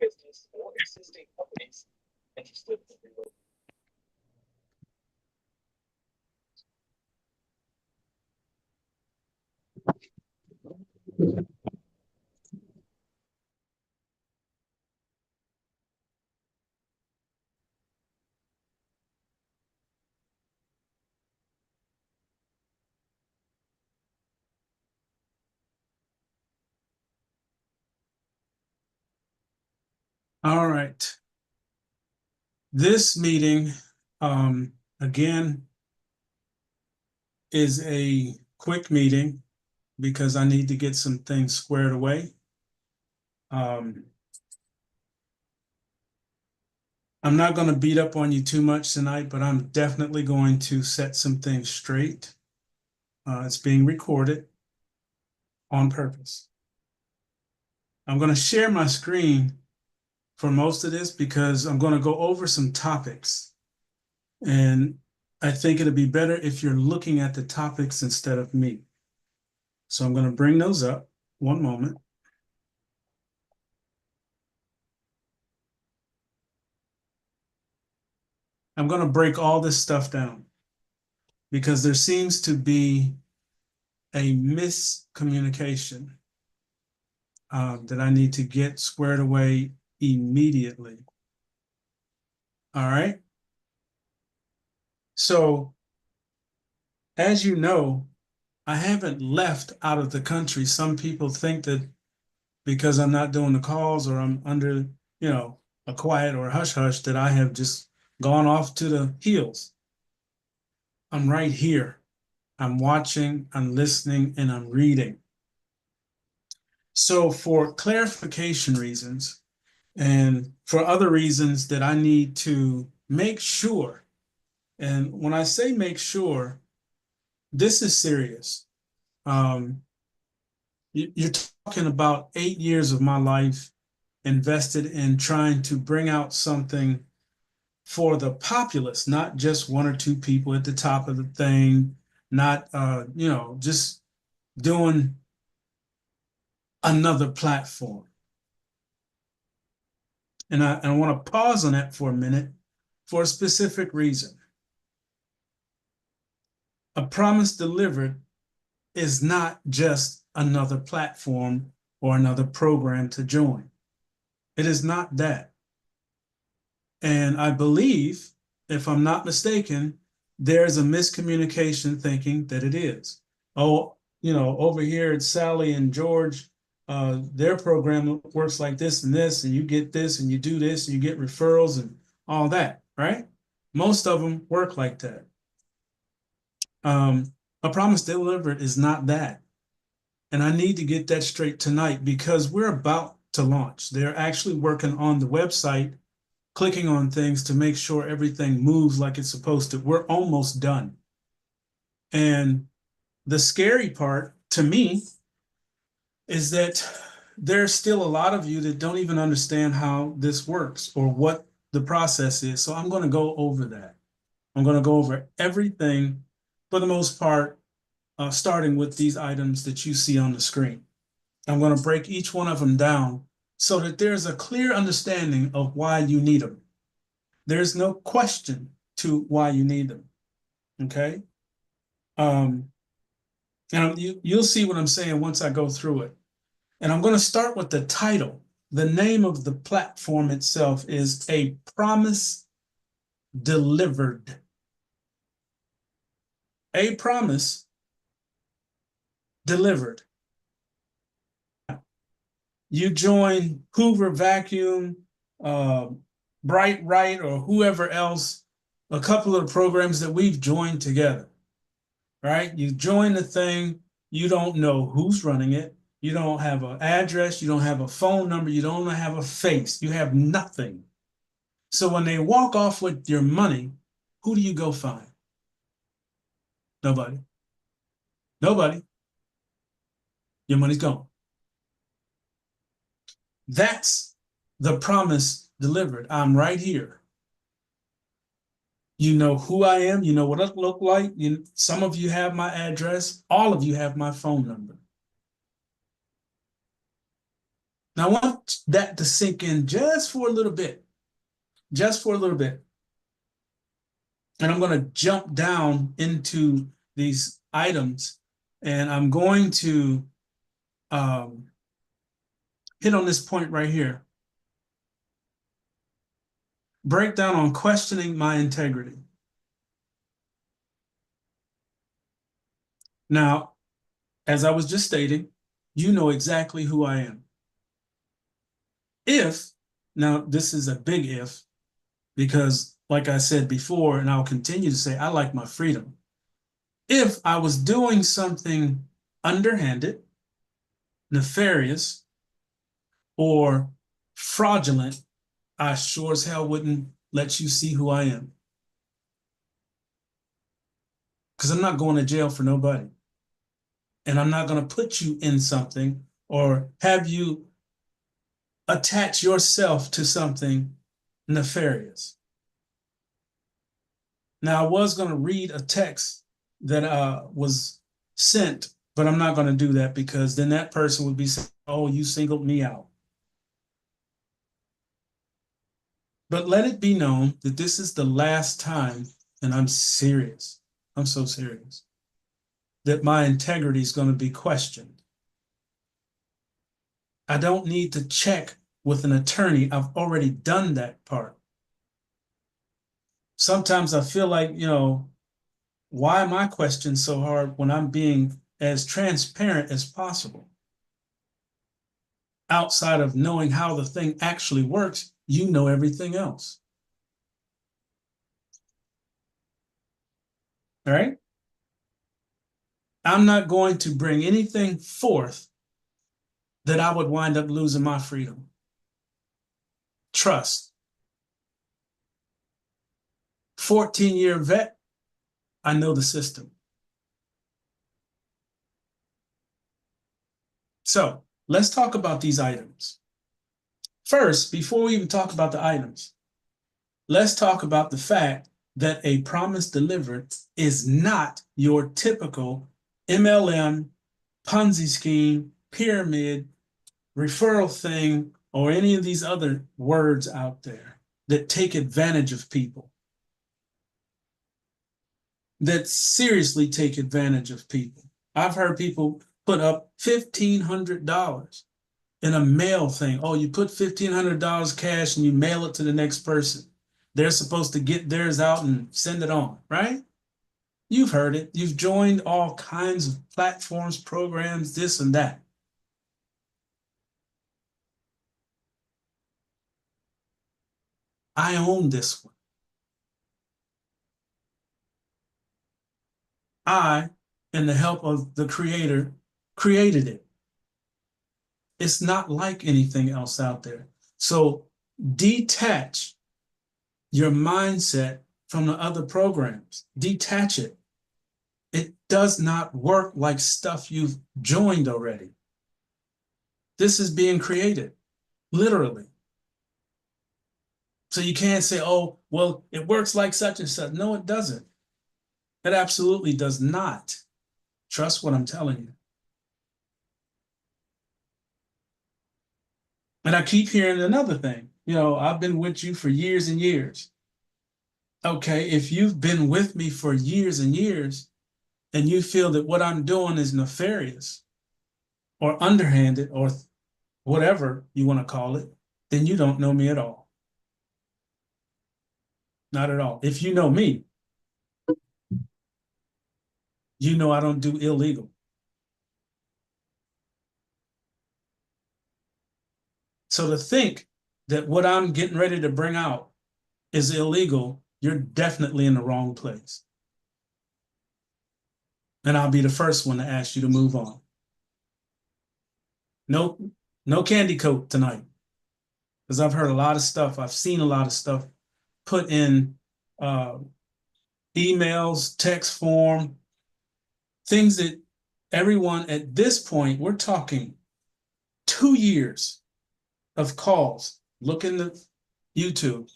business or existing companies interested in relocating. All right. This meeting, again, is a quick meeting because I need to get some things squared away. I'm not going to beat up on you too much tonight, but I'm definitely going to set some things straight. It's being recorded on purpose. I'm going to share my screen for most of this because I'm going to go over some topics. And I think it'll be better if you're looking at the topics instead of me. So I'm going to bring those up. One moment. I'm going to break all this stuff down because there seems to be a miscommunication that I need to get squared away immediately. All right. So, as you know, I haven't left out of the country. Some people think that because I'm not doing the calls or I'm under, a quiet or hush hush, that I have just gone off to the hills. I'm right here. I'm watching, I'm listening, and I'm reading. So for clarification reasons and for other reasons that I need to make sure, and when I say make sure, this is serious. You're talking about 8 years of my life invested in trying to bring out something for the populace, not just one or two people at the top of the thing, not just doing another platform. And I want to pause on that for a minute for a specific reason. A promise delivered is not just another platform or another program to join. It is not that. And I believe, if I'm not mistaken, there's a miscommunication thinking that it is. Oh, over here at Sally and George, their program works like this, and you get this, and you do this, and you get referrals and all that, right? Most of them work like that. A promise delivered is not that. And I need to get that straight tonight because we're about to launch. They're actually working on the website, clicking on things to make sure everything moves like it's supposed to. We're almost done. And the scary part to me is that there's still a lot of you that don't even understand how this works or what the process is. So I'm going to go over that. I'm going to go over everything for the most part, starting with these items that you see on the screen. I'm going to break each one of them down so that there's a clear understanding of why you need them. There's no question to why you need them. Okay. And you'll see what I'm saying once I go through it. And I'm going to start with the title. The name of the platform itself is A Promise Delivered. A Promise Delivered. You join Hoover Vacuum, Bright Right, or whoever else, a couple of the programs that we've joined together, right? You join the thing, you don't know who's running it, you don't have an address, you don't have a phone number, you don't have a face, you have nothing. So when they walk off with your money, who do you go find? Nobody. Nobody. Your money's gone. That's the promise delivered. I'm right here. You know who I am. You know what I look like. Some of you have my address. All of you have my phone number. Now, I want that to sink in just for a little bit, just for a little bit. And I'm going to jump down into these items, and I'm going to hit on this point right here. Break down on questioning my integrity. Now, as I was just stating, you know exactly who I am. If, now this is a big if, because like I said before, and I'll continue to say, I like my freedom. If I was doing something underhanded, nefarious, or fraudulent, I sure as hell wouldn't let you see who I am. Because I'm not going to jail for nobody. And I'm not going to put you in something or have you attach yourself to something nefarious. Now, I was going to read a text that was sent, but I'm not going to do that because then that person would be saying, oh, you singled me out. But let it be known that this is the last time, and I'm serious. I'm so serious that my integrity is going to be questioned. I don't need to check with an attorney. I've already done that part. Sometimes I feel like, why am I questioned so hard when I'm being as transparent as possible? Outside of knowing how the thing actually works, you know everything else. All right? I'm not going to bring anything forth that I would wind up losing my freedom. Trust. 14-year vet, I know the system. So let's talk about these items. First, before we even talk about the items, let's talk about the fact that a promise delivered is not your typical MLM, Ponzi scheme, pyramid, referral thing, or any of these other words out there that take advantage of people, that seriously take advantage of people. I've heard people put up $1,500 in a mail thing. Oh, you put $1,500 cash and you mail it to the next person. They're supposed to get theirs out and send it on, right? You've heard it. You've joined all kinds of platforms, programs, this and that. I own this one. I, in the help of the creator, created it. It's not like anything else out there. So detach your mindset from the other programs. Detach it. It does not work like stuff you've joined already. This is being created, literally. So you can't say, oh, well, it works like such and such. No, it doesn't. It absolutely does not. Trust what I'm telling you. And I keep hearing another thing. I've been with you for years and years. Okay, if you've been with me for years and years, and you feel that what I'm doing is nefarious or underhanded or whatever you want to call it, then you don't know me at all. Not at all. If you know me, you know I don't do illegal. So to think that what I'm getting ready to bring out is illegal, you're definitely in the wrong place. And I'll be the first one to ask you to move on. No, no candy coat tonight. Because I've heard a lot of stuff. I've seen a lot of stuff put in emails, text form, things that everyone at this point, we're talking 2 years of calls. Look in the YouTube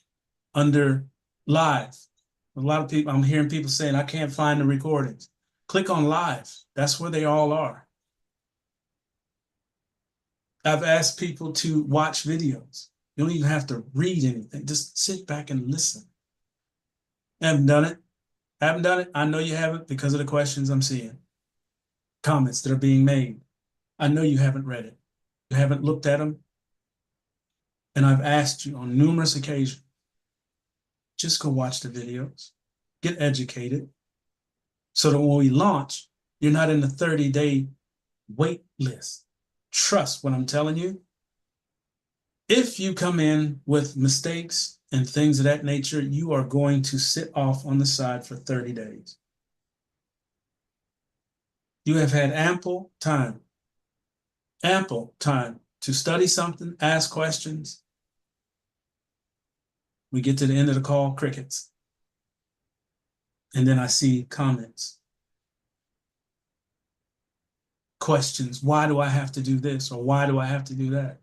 under live. A lot of people, I'm hearing people saying, I can't find the recordings. Click on live. That's where they all are. I've asked people to watch videos. You don't even have to read anything. Just sit back and listen. I haven't done it. I haven't done it. I know you haven't because of the questions I'm seeing, comments that are being made. I know you haven't read it. You haven't looked at them. And I've asked you on numerous occasions, just go watch the videos, get educated, so that when we launch, you're not in the 30-day wait list. Trust what I'm telling you. If you come in with mistakes and things of that nature, you are going to sit off on the side for 30 days. You have had ample time to study something, ask questions. We get to the end of the call, crickets. And then I see comments, questions. Why do I have to do this? Or why do I have to do that?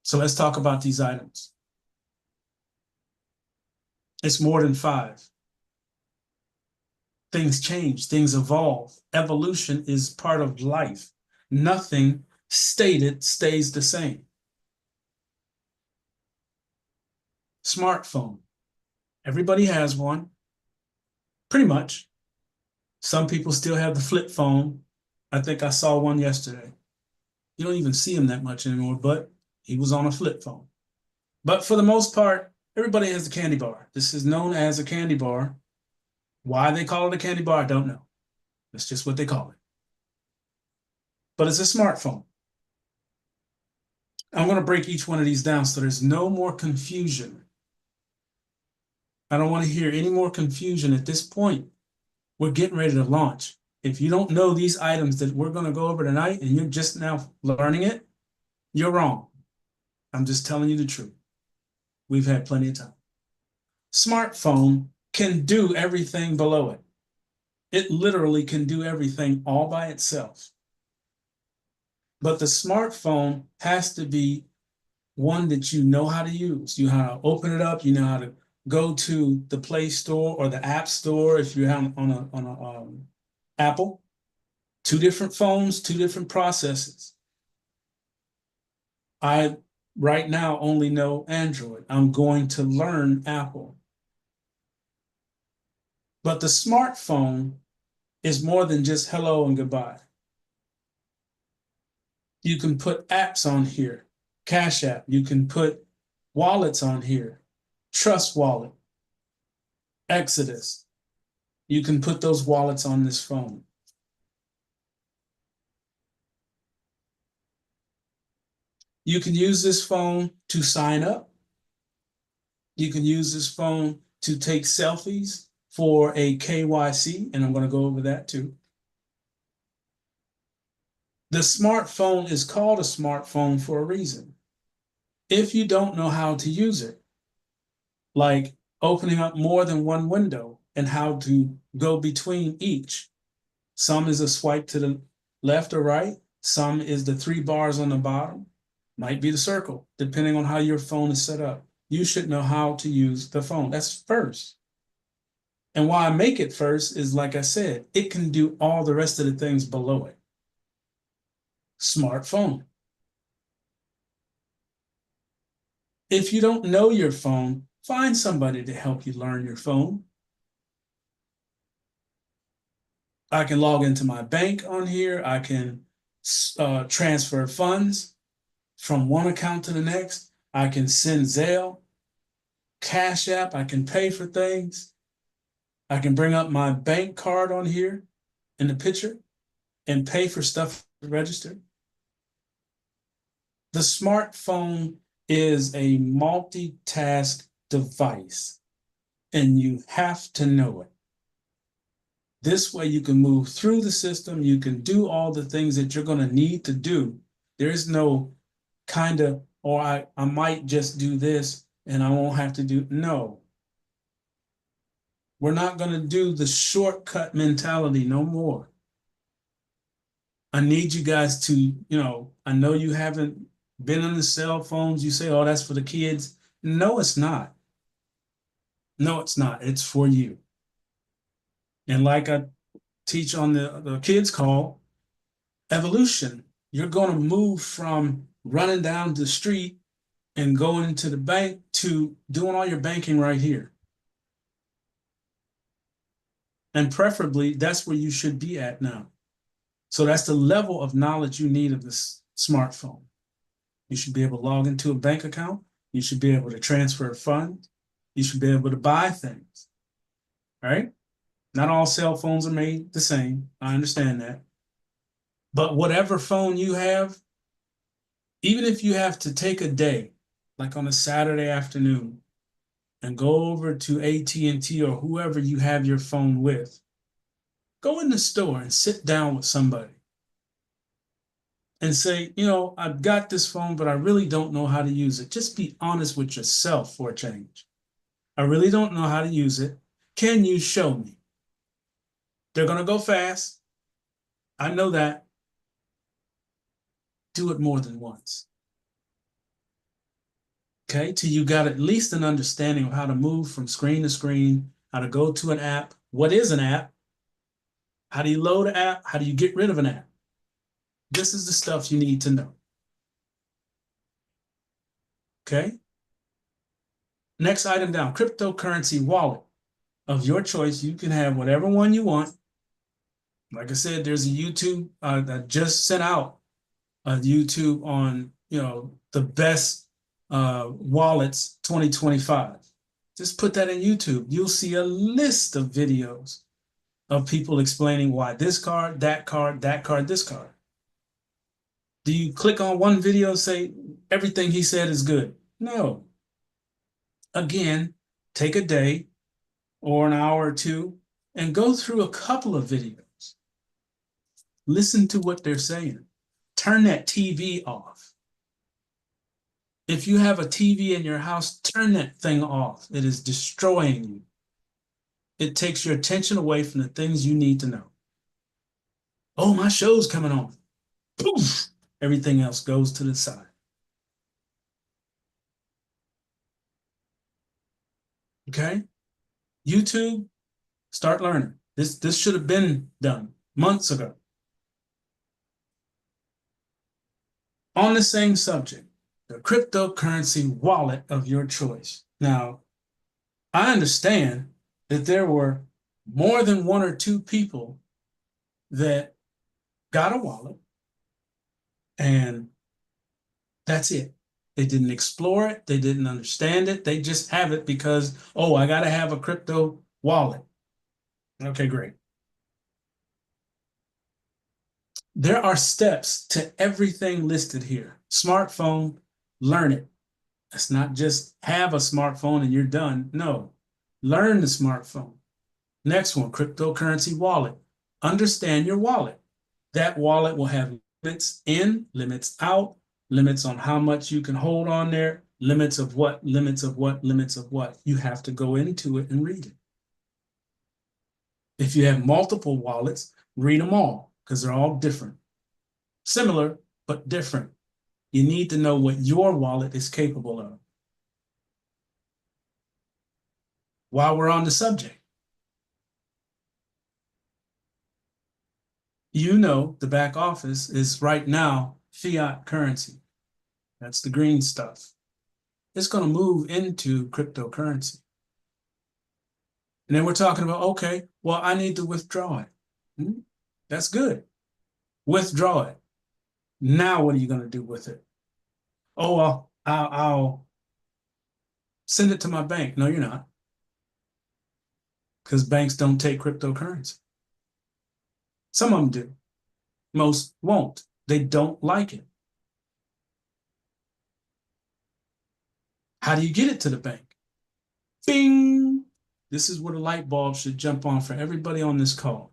So let's talk about these items. It's more than 5. Things change, things evolve. Evolution is part of life. Nothing stated stays the same. Smartphone. Everybody has one, pretty much. Some people still have the flip phone. I think I saw one yesterday. You don't even see him that much anymore, but he was on a flip phone. But for the most part, everybody has a candy bar. This is known as a candy bar. Why they call it a candy bar, I don't know. That's just what they call it. But it's a smartphone. I'm going to break each one of these down so there's no more confusion. I don't want to hear any more confusion at this point. We're getting ready to launch. If you don't know these items that we're going to go over tonight and you're just now learning it, you're wrong. I'm just telling you the truth. We've had plenty of time. Smartphone can do everything below it. It literally can do everything all by itself. But the smartphone has to be one that you know how to use. You know how to open it up. You know how to go to the Play Store or the App Store if you're on a Apple. 2 different phones, 2 different processes. I right now only know Android. I'm going to learn Apple. But the smartphone is more than just hello and goodbye. You can put apps on here, Cash App. You can put wallets on here, Trust Wallet, Exodus. You can put those wallets on this phone. You can use this phone to sign up. You can use this phone to take selfies for a KYC, and I'm going to go over that too. The smartphone is called a smartphone for a reason. If you don't know how to use it, like opening up more than one window and how to go between each. Some is a swipe to the left or right. Some is the 3 bars on the bottom. Might be the circle, depending on how your phone is set up. You should know how to use the phone. That's first. And why I make it first is, like I said, it can do all the rest of the things below it. Smartphone. If you don't know your phone, find somebody to help you learn your phone. I can log into my bank on here. I can transfer funds from one account to the next. I can send Zelle, Cash App. I can pay for things. I can bring up my bank card on here in the picture and pay for stuff registered. The smartphone is a multitask device, and you have to know it. This way you can move through the system. You can do all the things that you're going to need to do. There is no kind of, or I might just do this and I won't have to do. No. We're not going to do the shortcut mentality no more. I need you guys to, I know you haven't been on the cell phones. You say, oh, that's for the kids. No, it's not. No, it's not. It's for you. And like I teach on the kids call, Evolution. You're going to move from running down the street and going to the bank to doing all your banking right here. And preferably, that's where you should be at now. So that's the level of knowledge you need of this smartphone. You should be able to log into a bank account. You should be able to transfer funds. You should be able to buy things, right? Not all cell phones are made the same. I understand that. But whatever phone you have, even if you have to take a day, like on a Saturday afternoon, and go over to AT&T or whoever you have your phone with, go in the store and sit down with somebody and say, I've got this phone, but I really don't know how to use it. Just be honest with yourself for a change. I really don't know how to use it. Can you show me? They're going to go fast. I know that. Do it more than once. Okay, till you got at least an understanding of how to move from screen to screen, how to go to an app. What is an app? How do you load an app? How do you get rid of an app? This is the stuff you need to know. Okay. Next item down, cryptocurrency wallet of your choice. You can have whatever one you want. Like I said, there's a YouTube that just sent out a YouTube on, the best wallets 2025. Just put that in YouTube. You'll see a list of videos of people explaining why this card, that card, that card, this card. Do you click on one video and say everything he said is good? No. Again, take a day or an hour or two and go through a couple of videos. Listen to what they're saying. Turn that TV off. If you have a TV in your house, turn that thing off. It is destroying you. It takes your attention away from the things you need to know. Oh, my show's coming on. Poof! Everything else goes to the side. Okay? YouTube, start learning. This should have been done months ago. On the same subject, the cryptocurrency wallet of your choice. Now, I understand that there were more than one or two people that got a wallet and that's it. They didn't explore it. They didn't understand it. They just have it because, oh, I got to have a crypto wallet. Okay, great. There are steps to everything listed here. Smartphone, learn it. It's not just have a smartphone and you're done. No, learn the smartphone. Next one, cryptocurrency wallet. Understand your wallet. That wallet will have limits in, limits out, limits on how much you can hold on there, limits of what, limits of what, limits of what. You have to go into it and read it. If you have multiple wallets, read them all because they're all different. Similar, but different. You need to know what your wallet is capable of. While we're on the subject, the back office is right now fiat currency. That's the green stuff. It's going to move into cryptocurrency. And then we're talking about, okay, well, I need to withdraw it. That's good. Withdraw it. Now, what are you going to do with it? Oh, well, I'll send it to my bank. No, you're not. Because banks don't take cryptocurrency. Some of them do. Most won't. They don't like it. How do you get it to the bank? Bing! This is where the light bulb should jump on for everybody on this call.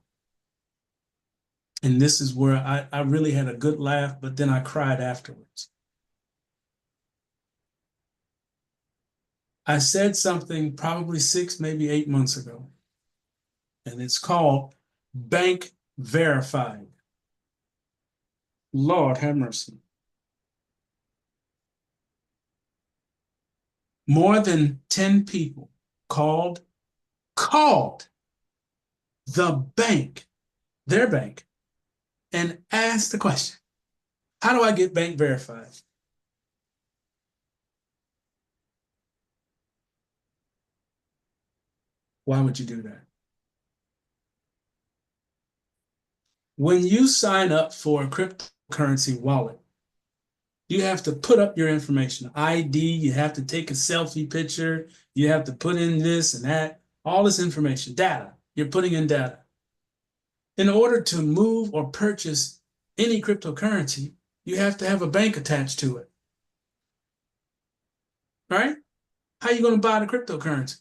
And this is where I really had a good laugh, but then I cried afterwards. I said something probably 6, maybe 8 months ago, and it's called Bank Verified. Lord have mercy. More than 10 people called the bank, their bank, and ask the question, how do I get bank verified? Why would you do that? When you sign up for a cryptocurrency wallet, you have to put up your information, ID, you have to take a selfie picture, you have to put in this and that, all this information, data. You're putting in data. In order to move or purchase any cryptocurrency, you have to have a bank attached to it, right? How are you going to buy the cryptocurrency?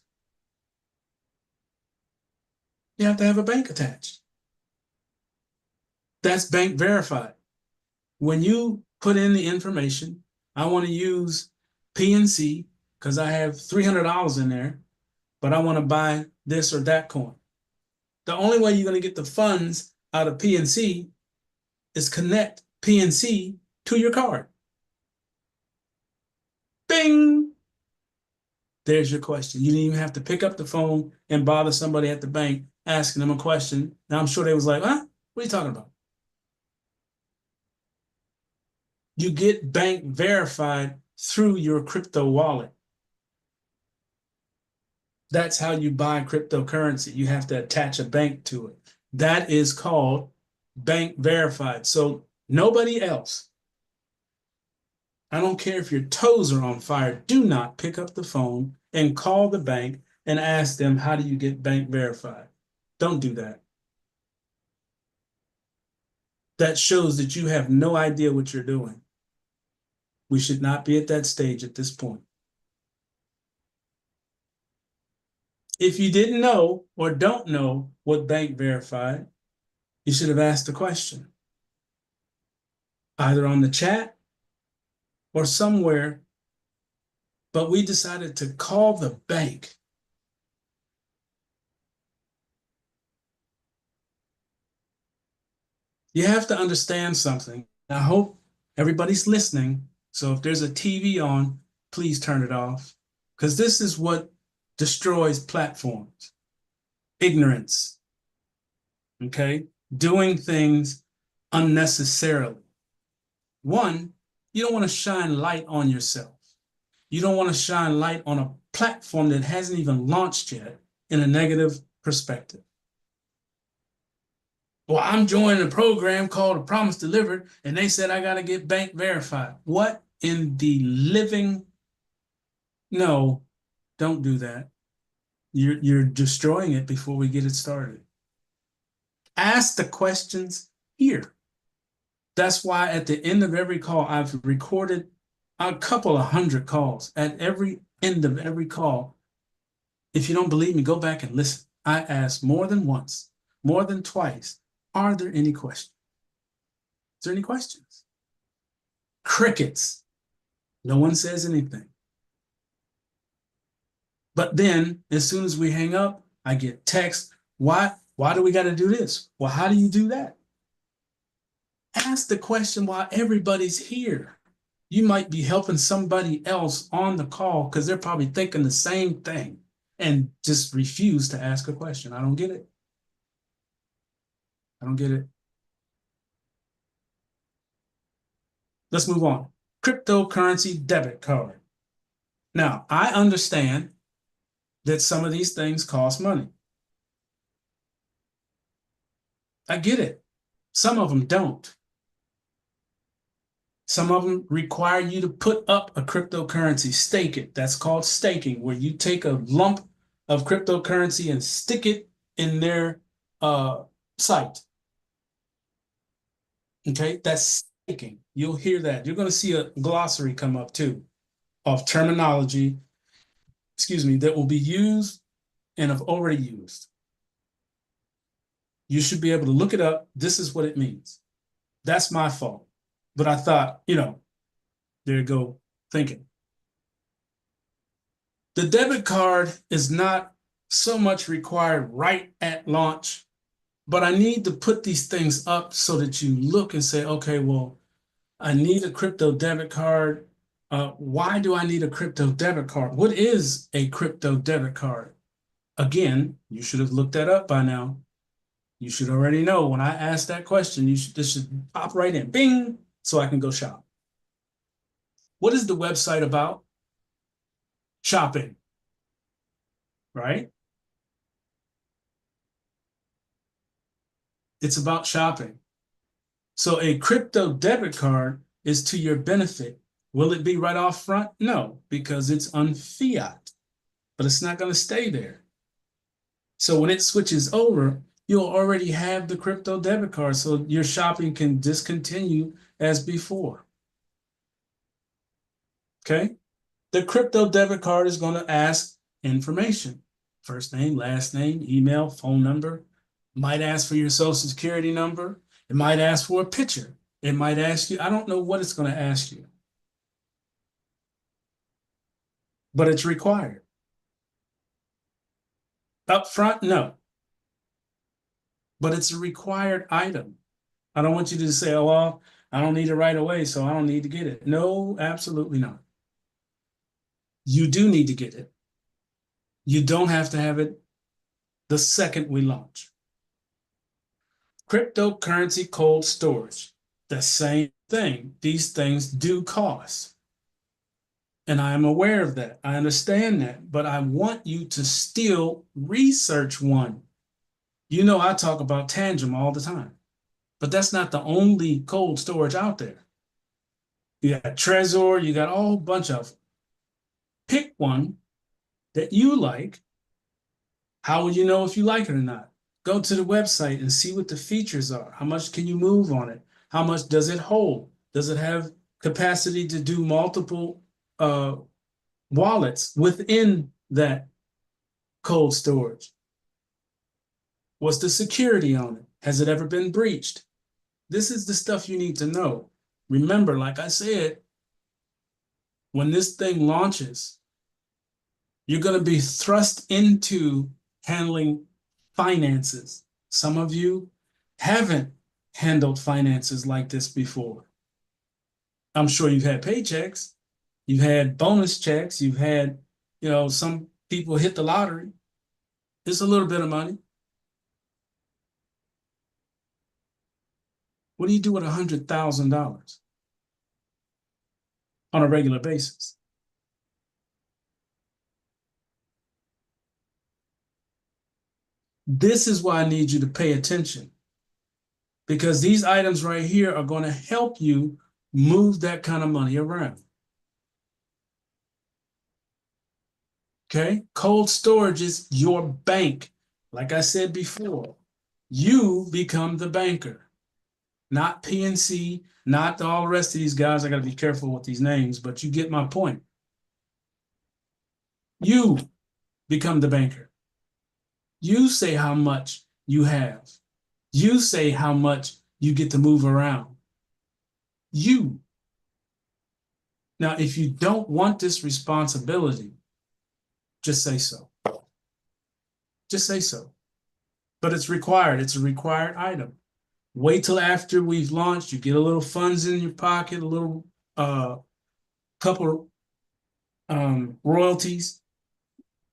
You have to have a bank attached. That's bank verified. When you put in the information, I want to use PNC because I have $300 in there, but I want to buy this or that coin. The only way you're going to get the funds out of PNC is connect PNC to your card. Bing! There's your question. You didn't even have to pick up the phone and bother somebody at the bank asking them a question. Now I'm sure they was like, huh? What are you talking about? You get bank verified through your crypto wallet. That's how you buy cryptocurrency. You have to attach a bank to it. That is called bank verified. So nobody else, I don't care if your toes are on fire, do not pick up the phone and call the bank and ask them, how do you get bank verified? Don't do that. That shows that you have no idea what you're doing. We should not be at that stage at this point. If you didn't know or don't know what bank verified, you should have asked the question, either on the chat or somewhere, but we decided to call the bank. You have to understand something. I hope everybody's listening. So if there's a TV on, please turn it off, because this is what destroys platforms. Ignorance. Okay? Doing things unnecessarily. One, you don't want to shine light on yourself. You don't want to shine light on a platform that hasn't even launched yet in a negative perspective. Well, I'm joining a program called A Promise Delivered, and they said I got to get bank verified. What in the living? No, don't do that. You're destroying it before we get it started. Ask the questions here. That's why at the end of every call, I've recorded a couple of hundred calls. At every end of every call, if you don't believe me, go back and listen. I asked more than once, more than twice, are there any questions? Is there any questions? Crickets. No one says anything. But then, as soon as we hang up, I get text. Why do we got to do this? Well, how do you do that? Ask the question while everybody's here. You might be helping somebody else on the call because they're probably thinking the same thing and just refuse to ask a question. I don't get it. I don't get it. Let's move on. Cryptocurrency debit card. Now, I understand that some of these things cost money. I get it. Some of them don't. Some of them require you to put up a cryptocurrency, stake it. That's called staking, where you take a lump of cryptocurrency and stick it in their site. Okay, that's staking. You'll hear that. You're going to see a glossary come up too of terminology, that will be used and have already used. You should be able to look it up. This is what it means. That's my fault. But I thought, there you go, thinking. The debit card is not so much required right at launch, but I need to put these things up so that you look and say, okay, well, I need a crypto debit card. Why do I need a crypto debit card? What is a crypto debit card? Again, you should have looked that up by now. You should already know when I ask that question, this should pop right in, bing, so I can go shop. What is the website about? Shopping, right? It's about shopping. So a crypto debit card is to your benefit. Will it be right off front? No, because it's on fiat, but it's not going to stay there. So when it switches over, you'll already have the crypto debit card, so your shopping can discontinue as before. Okay? The crypto debit card is going to ask information: first name, last name, email, phone number. Might ask for your social security number. It might ask for a picture. It might ask you, I don't know what it's going to ask you, but it's required. Up front, no, but it's a required item. I don't want you to say, oh, well, I don't need it right away, so I don't need to get it. No, absolutely not. You do need to get it. You don't have to have it the second we launch. Cryptocurrency cold storage, the same thing. These things do cost. And I am aware of that. I understand that. But I want you to still research one. You know, I talk about Tangent all the time, but that's not the only cold storage out there. You got Trezor, you got a whole bunch of them. Pick one that you like. How will you know if you like it or not? Go to the website and see what the features are. How much can you move on it? How much does it hold? Does it have capacity to do multiple wallets within that cold storage? What's the security on it? Has it ever been breached? This is the stuff you need to know. Remember, like I said, when this thing launches, you're going to be thrust into handling finances. Some of you haven't handled finances like this before. I'm sure you've had paychecks, you've had bonus checks, you've had, some people hit the lottery. It's a little bit of money. What do you do with $100,000 on a regular basis? This is why I need you to pay attention, because these items right here are going to help you move that kind of money around. Okay? Cold storage is your bank. Like I said before, you become the banker, not PNC, not all the rest of these guys. I got to be careful with these names, but you get my point. You become the banker. You say how much you have. You say how much you get to move around. You. Now, if you don't want this responsibility, just say so. Just say so. But it's required. It's a required item. Wait till after we've launched. You get a little funds in your pocket, a little couple royalties.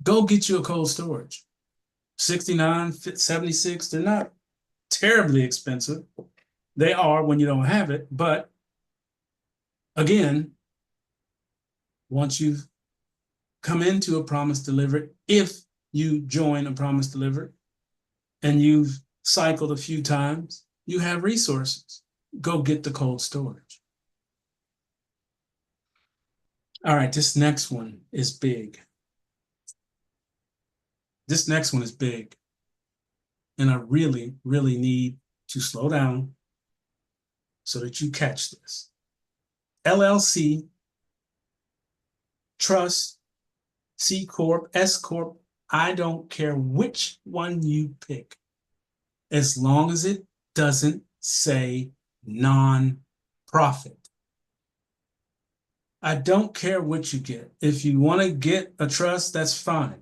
Go get you a cold storage. 69, 76. They're not terribly expensive. They are when you don't have it. But again, once you've come into a promise delivered, if you join a promise delivered and you've cycled a few times, you have resources. Go get the cold storage. All right, this next one is big. This next one is big. And I really, really need to slow down so that you catch this. LLC, trust, C Corp, S Corp, I don't care which one you pick, as long as it doesn't say non-profit. I don't care what you get. If you want to get a trust, that's fine.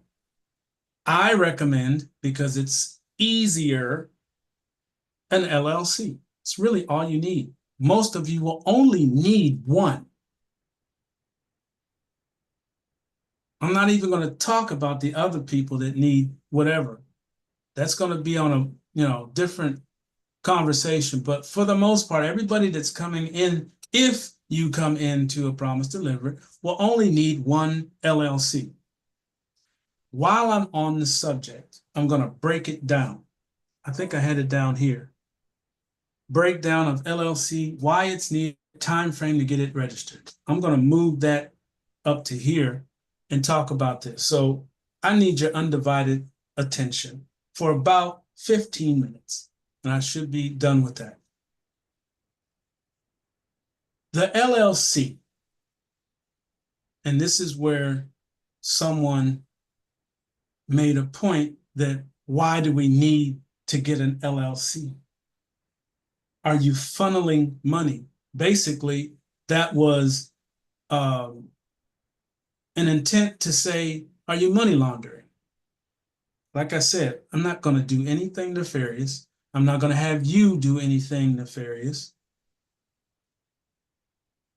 I recommend, because it's easier, an LLC. It's really all you need. Most of you will only need one. I'm not even going to talk about the other people that need whatever. That's going to be on a different conversation. But for the most part, everybody that's coming in, if you come into a promise delivered, will only need one LLC. While I'm on the subject, I'm going to break it down. I think I had it down here. Breakdown of LLC, why it's needed, time frame to get it registered. I'm going to move that up to here and talk about this. So I need your undivided attention for about 15 minutes, and I should be done with that. The LLC, and this is where someone made a point that why do we need to get an LLC? Are you funneling money? Basically, that was an intent to say, are you money laundering? Like I said, I'm not going to do anything nefarious. I'm not going to have you do anything nefarious.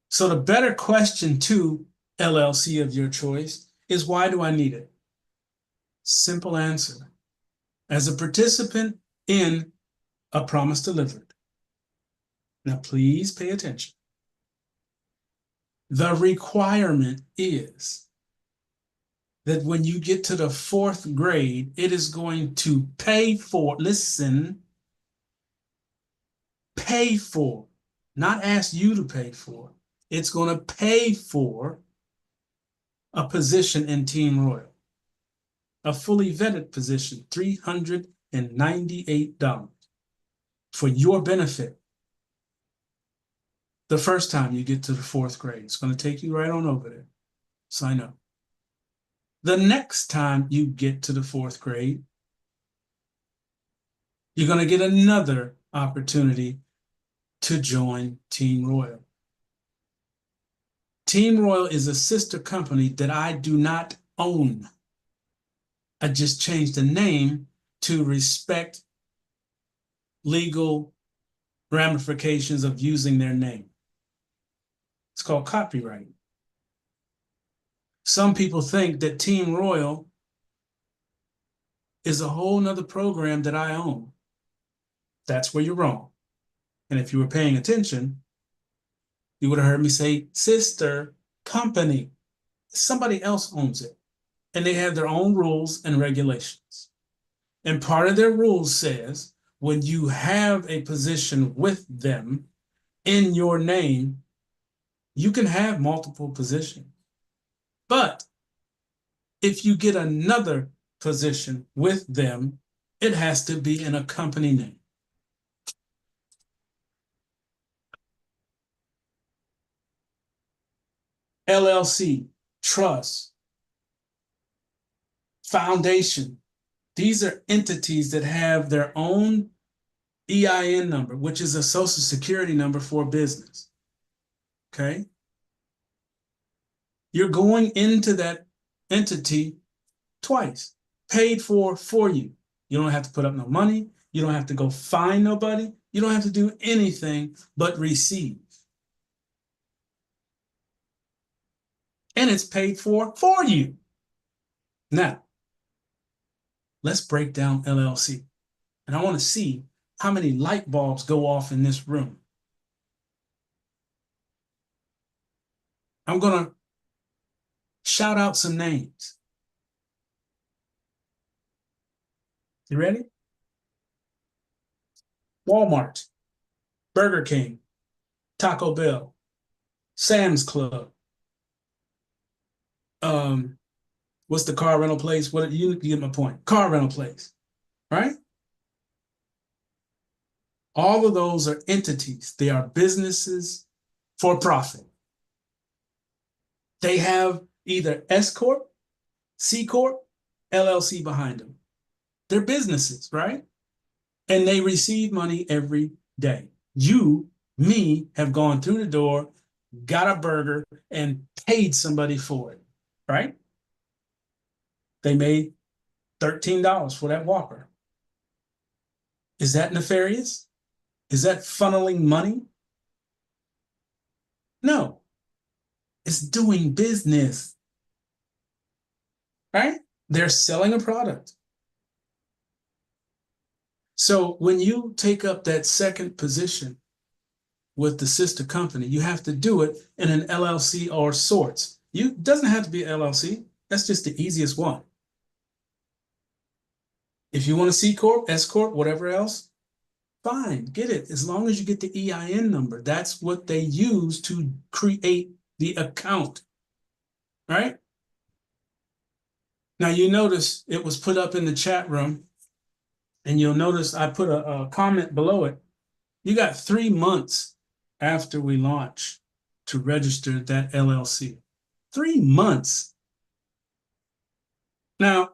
So the better question to LLC of your choice is, why do I need it? Simple answer. As a participant in a promise delivered. Now, please pay attention. The requirement is that when you get to the 4th grade, it is going to pay for, listen, pay for, not ask you to pay for. It's going to pay for a position in Team Royal, a fully vetted position, $398 for your benefit. The first time you get to the 4th grade, it's going to take you right on over there. Sign up. The next time you get to the 4th grade, you're going to get another opportunity to join Team Royal. Team Royal is a sister company that I do not own. I just changed the name to respect legal ramifications of using their name. It's called copyright. Some people think that Team Royal is a whole nother program that I own. That's where you're wrong. And if you were paying attention, you would have heard me say sister company. Somebody else owns it. And they have their own rules and regulations. And part of their rules says when you have a position with them in your name, you can have multiple positions. But if you get another position with them, it has to be in a company name. LLC, trust, foundation. These are entities that have their own EIN number, which is a social security number for a business. Okay? You're going into that entity twice, paid for you. You don't have to put up no money. You don't have to go find nobody. You don't have to do anything but receive. And it's paid for you. Now, let's break down LLC. And I want to see how many light bulbs go off in this room. I'm going to shout out some names. You ready? Walmart, Burger King, Taco Bell, Sam's Club. What's the car rental place? What you get my point? Car rental place, right? All of those are entities. They are businesses for profit. They have either S Corp, C Corp, LLC behind them. They're businesses, right? And they receive money every day. You, me, have gone through the door, got a burger, and paid somebody for it, right? They made $13 for that Whopper. Is that nefarious? Is that funneling money? No. It's doing business, right? They're selling a product. So when you take up that second position with the sister company, you have to do it in an LLC or sorts. You doesn't have to be LLC. That's just the easiest one. If you want a C corp, S corp, whatever else, fine, get it. As long as you get the EIN number, that's what they use to create the account, right? Now you notice it was put up in the chat room, and you'll notice I put a comment below it. You got 3 months after we launch to register that LLC. 3 months. Now,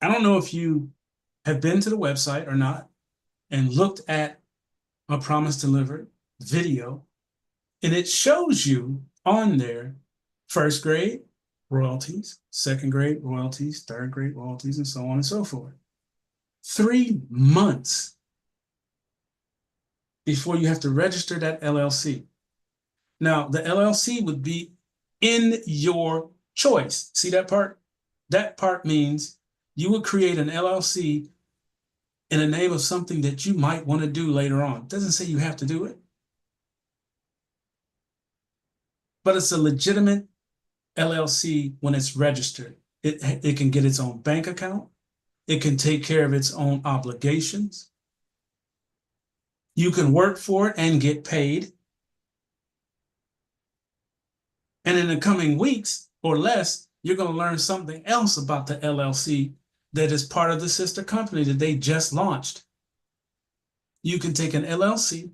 I don't know if you have been to the website or not and looked at a Promise Delivered video, and it shows you on there first grade royalties, second grade royalties, third grade royalties, and so on and so forth. 3 months before you have to register that LLC. Now, the LLC would be in your choice. See that part? That part means you would create an LLC in the name of something that you might want to do later on. It doesn't say you have to do it, but it's a legitimate LLC when it's registered. It can get its own bank account. It can take care of its own obligations. You can work for it and get paid. And in the coming weeks or less, you're going to learn something else about the LLC that is part of the sister company that they just launched. You can take an LLC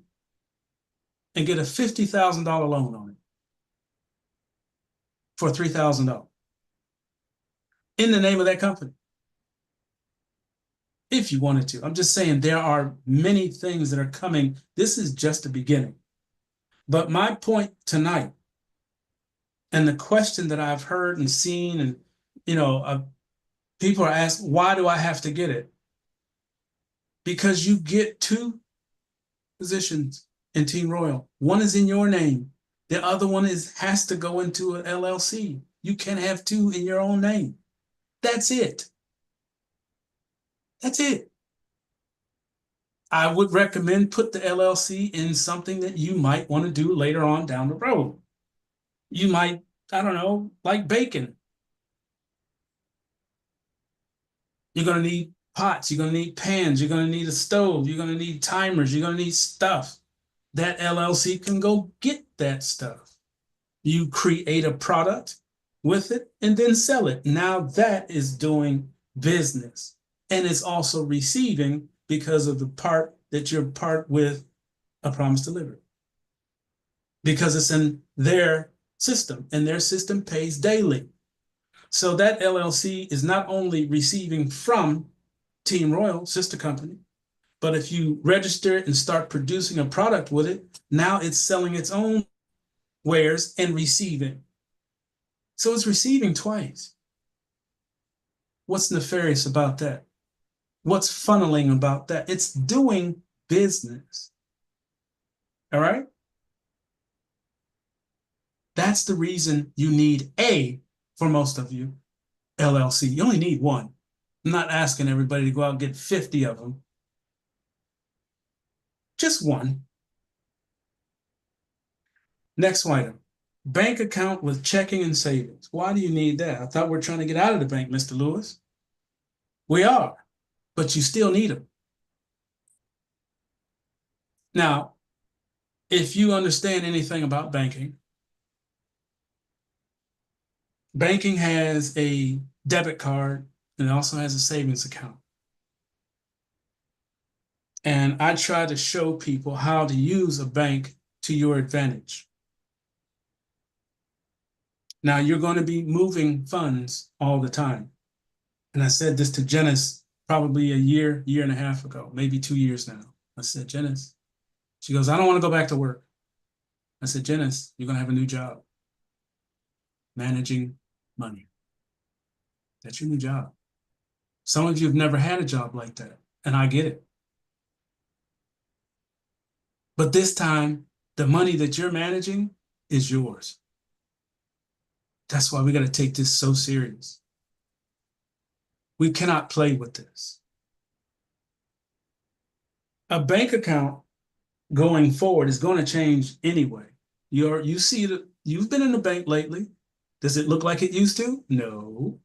and get a $50,000 loan on it for $3,000 in the name of that company. If you wanted to. I'm just saying there are many things that are coming. This is just the beginning. But my point tonight, and the question that I've heard and seen, and people are asked, why do I have to get it? Because you get 2 positions in Team Royal. One is in your name. The other one has to go into an LLC. You can't have 2 in your own name. That's it. That's it. I would recommend put the LLC in something that you might want to do later on down the road. You might, I don't know, like baking. You're going to need pots. You're going to need pans. You're going to need a stove. You're going to need timers. You're going to need stuff. That LLC can go get that stuff. You create a product with it and then sell it. Now that is doing business, and it's also receiving because of the part that you're part with a Promise Delivered, because it's in their system, and their system pays daily. So that LLC is not only receiving from Team Royal, sister company, but if you register it and start producing a product with it, now it's selling its own wares and receiving. So it's receiving twice. What's nefarious about that? What's funneling about that? It's doing business. All right? That's the reason you need for most of you, LLC. You only need one. I'm not asking everybody to go out and get 50 of them. Just one. Next item, bank account with checking and savings. Why do you need that? I thought we're trying to get out of the bank, Mr. Lewis. We are, but you still need them. Now, if you understand anything about banking, banking has a debit card and it also has a savings account. And I try to show people how to use a bank to your advantage. Now, you're going to be moving funds all the time. And I said this to Janice probably a year and a half ago, maybe 2 years now. I said, Janice, she goes, I don't want to go back to work. I said, Janice, you're going to have a new job. Managing money. That's your new job. Some of you have never had a job like that, and I get it. But this time, the money that you're managing is yours. That's why we got to take this so serious. We cannot play with this. A bank account going forward is going to change anyway. You see that you've been in the bank lately. Does it look like it used to? No.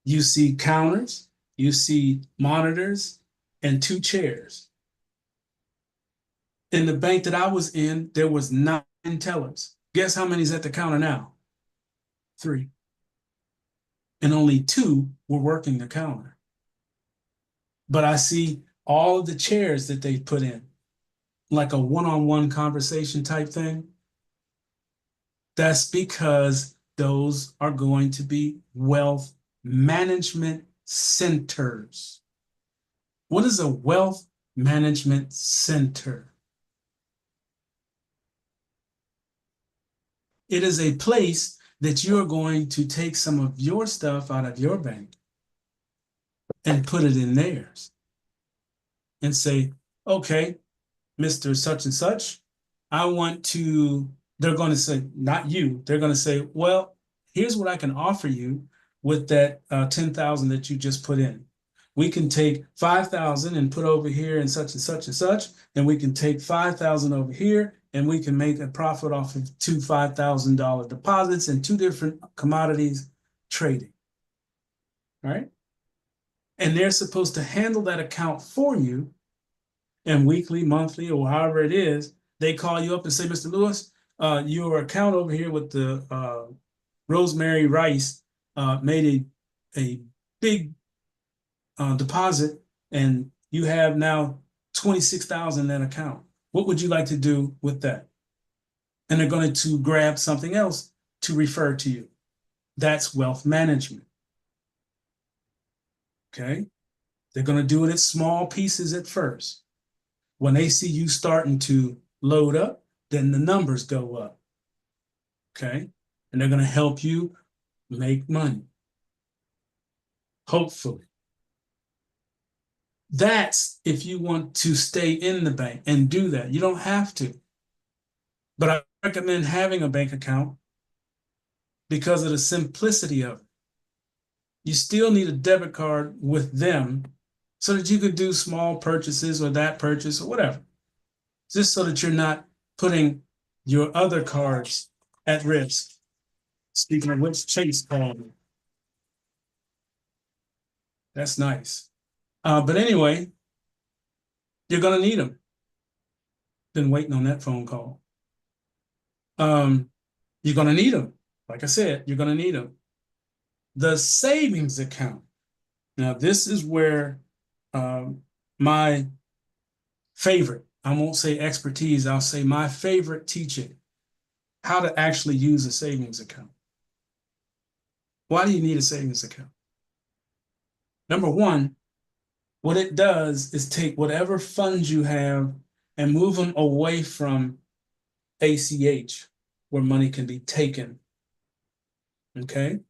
You see counters, you see monitors, and two chairs. In the bank that I was in, there was 9 tellers. Guess how many's at the counter now? 3. And only 2 were working the counter. But I see all of the chairs that they put in, like a one-on-one conversation type thing. That's because those are going to be wealth management centers. What is a wealth management center? It is a place that you're going to take some of your stuff out of your bank and put it in theirs and say, okay, Mr. Such and such, I want to, they're going to say, not you, they're going to say, well, here's what I can offer you with that 10,000 that you just put in. We can take 5,000 and put over here and such, and we can take 5,000 over here, and we can make a profit off of 2 $5,000 deposits and 2 different commodities trading. All right. And they're supposed to handle that account for you, and weekly, monthly, or however it is, they call you up and say, Mr. Lewis, your account over here with the rosemary rice made a big deposit, and you have now 26,000 in that account. What would you like to do with that? And they're going to grab something else to refer to you. That's wealth management. Okay? They're going to do it in small pieces at first. When they see you starting to load up, then the numbers go up. Okay? And they're going to help you make money. Hopefully. That's if you want to stay in the bank and do that. You don't have to. But I recommend having a bank account because of the simplicity of it. You still need a debit card with them so that you could do small purchases or that purchase or whatever. Just so that you're not putting your other cards at risk. Speaking of which, Chase called me. That's nice. But anyway, you're going to need them. Been waiting on that phone call. You're going to need them. Like I said, you're going to need them. The savings account. Now, this is where my favorite, I won't say expertise, I'll say my favorite teaching, how to actually use a savings account. Why do you need a savings account? Number one, what it does is take whatever funds you have and move them away from ACH, where money can be taken. Okay?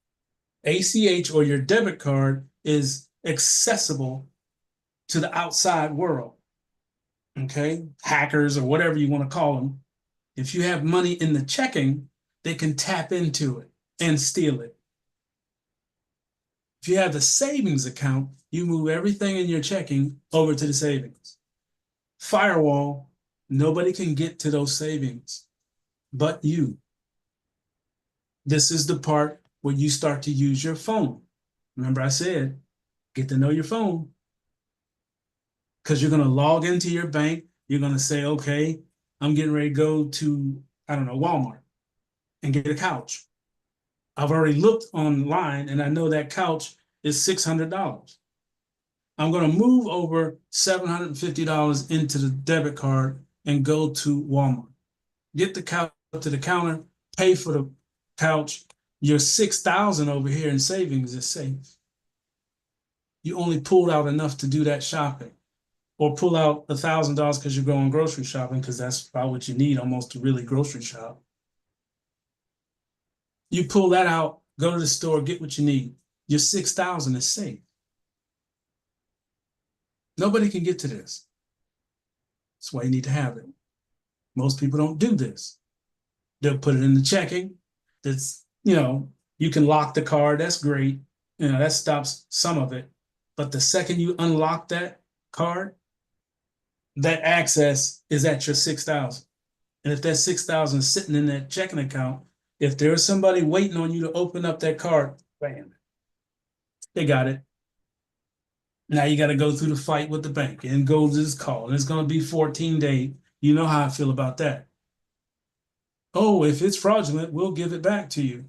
ACH or your debit card is accessible to the outside world. Okay? Hackers or whatever you want to call them. If you have money in the checking, they can tap into it and steal it. If you have the savings account, you move everything in your checking over to the savings. Firewall, nobody can get to those savings but you. This is the part where you start to use your phone. Remember I said, get to know your phone. Because you're going to log into your bank. You're going to say, okay, I'm getting ready to go to, I don't know, Walmart and get a couch. I've already looked online and I know that couch is $600. I'm going to move over $750 into the debit card and go to Walmart. Get the couch up to the counter, pay for the couch. Your $6,000 over here in savings is safe. You only pulled out enough to do that shopping, or pull out $1,000 because you're going grocery shopping, because that's about what you need almost to really grocery shop. You pull that out, go to the store, get what you need. Your $6,000 is safe. Nobody can get to this. That's why you need to have it. Most people don't do this. They'll put it in the checking. That's, you can lock the card. That's great. That stops some of it. But the second you unlock that card, that access is at your 6,000. And if that 6,000 is sitting in that checking account, if there's somebody waiting on you to open up that card, bam, they got it. Now you got to go through the fight with the bank and go to this call. And it's going to be 14 days. You know how I feel about that. Oh, if it's fraudulent, we'll give it back to you.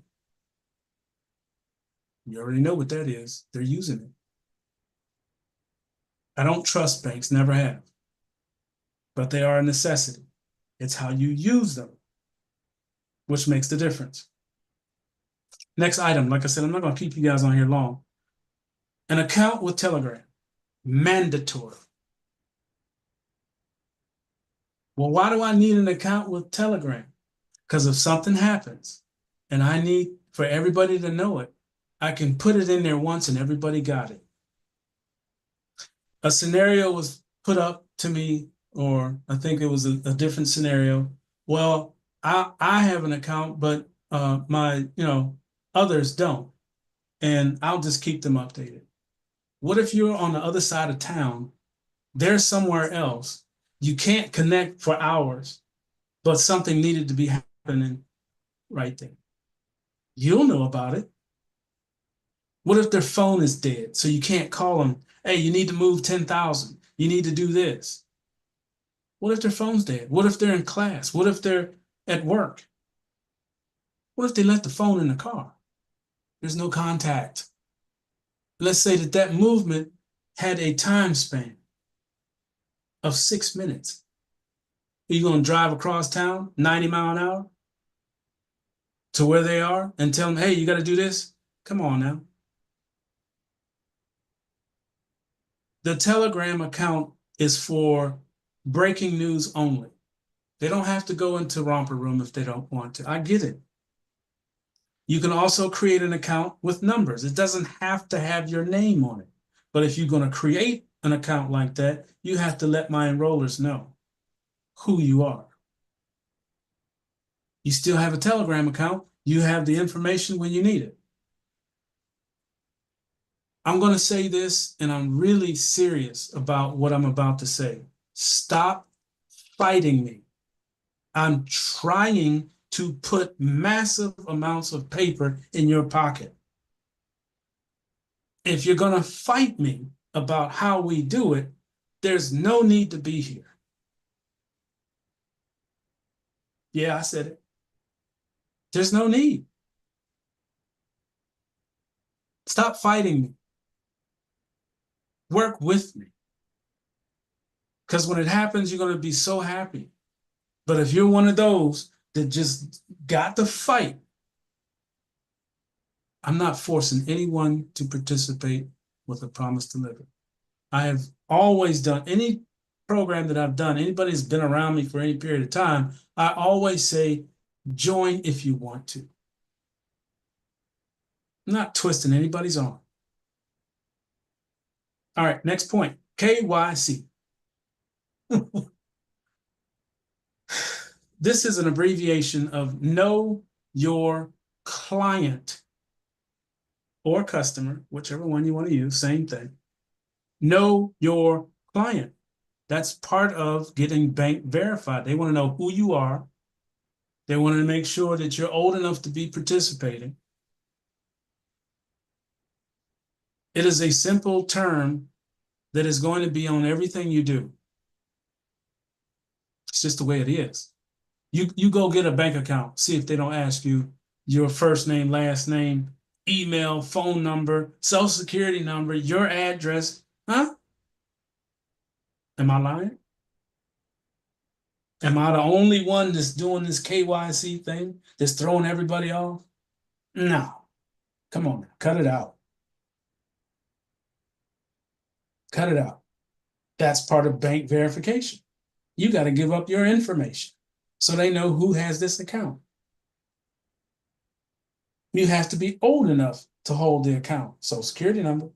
You already know what that is. They're using it. I don't trust banks, never have. But they are a necessity. It's how you use them, which makes the difference. Next item, like I said, I'm not going to keep you guys on here long. An account with Telegram, mandatory. Well, why do I need an account with Telegram? Because if something happens and I need for everybody to know it, I can put it in there once and everybody got it. A scenario was put up to me, or I think it was a different scenario. Well, I have an account, but my others don't, and I'll just keep them updated. What if you're on the other side of town? They're somewhere else. You can't connect for hours, but something needed to be happening right there. You'll know about it. What if their phone is dead, so you can't call them? Hey, you need to move 10,000. You need to do this. What if their phone's dead? What if they're in class? What if they're at work? What if they left the phone in the car? There's no contact. Let's say that movement had a time span of 6 minutes. Are you going to drive across town 90 miles an hour to where they are and tell them, hey, you got to do this? Come on now. The Telegram account is for breaking news only. They don't have to go into Romper Room if they don't want to. I get it. You can also create an account with numbers. It doesn't have to have your name on it. But if you're going to create an account like that, you have to let my enrollers know who you are. You still have a Telegram account. You have the information when you need it. I'm going to say this, and I'm really serious about what I'm about to say. Stop fighting me. I'm trying to put massive amounts of paper in your pocket. If you're going to fight me about how we do it, there's no need to be here. Yeah, I said it. There's no need. Stop fighting me. Work with me. Because when it happens, you're going to be so happy. But if you're one of those that just got to fight, I'm not forcing anyone to participate with a promise to live it. I have always done any program that I've done, anybody who's been around me for any period of time, I always say, join if you want to. I'm not twisting anybody's arm. All right, next point, KYC. This is an abbreviation of Know Your Client or customer, whichever one you want to use, same thing. Know your client. That's part of getting bank verified. They want to know who you are. They want to make sure that you're old enough to be participating. It is a simple term that is going to be on everything you do. It's just the way it is. You go get a bank account, see if they don't ask you your first name, last name, email, phone number, social security number, your address. Huh? Am I lying? Am I the only one that's doing this KYC thing, that's throwing everybody off? No. Come on now, cut it out. Cut it out. That's part of bank verification. You got to give up your information so they know who has this account. You have to be old enough to hold the account. Social security number,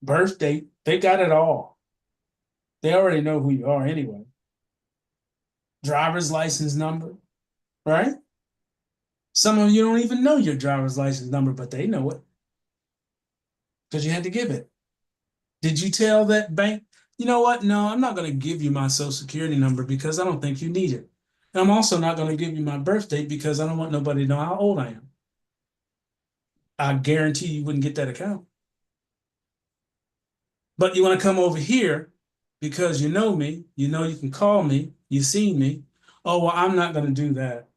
birth date, they got it all. They already know who you are anyway. Driver's license number, right? Some of you don't even know your driver's license number, but they know it because you had to give it. Did you tell that bank, You know what? No, I'm not going to give you my social security number because I don't think you need it. And I'm also not going to give you my birth date because I don't want nobody to know how old I am. I guarantee you wouldn't get that account. But you want to come over here because you know me, you know you can call me, you've seen me. Oh, well, I'm not going to do that.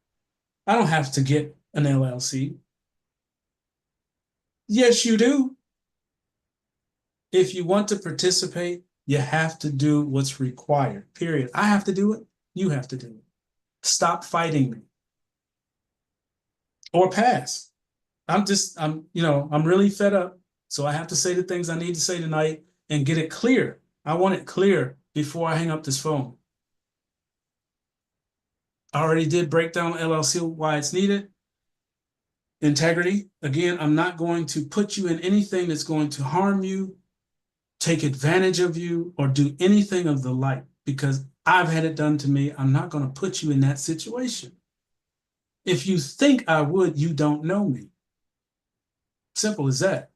I don't have to get an LLC. Yes, you do. If you want to participate, you have to do what's required, period. I have to do it. You have to do it. Stop fighting me or pass. I'm really fed up. So I have to say the things I need to say tonight and get it clear. I want it clear before I hang up this phone. I already did break down LLC, why it's needed. Integrity. Again, I'm not going to put you in anything that's going to harm you, take advantage of you, or do anything of the like because I've had it done to me. I'm not going to put you in that situation. If you think I would, you don't know me. Simple as that.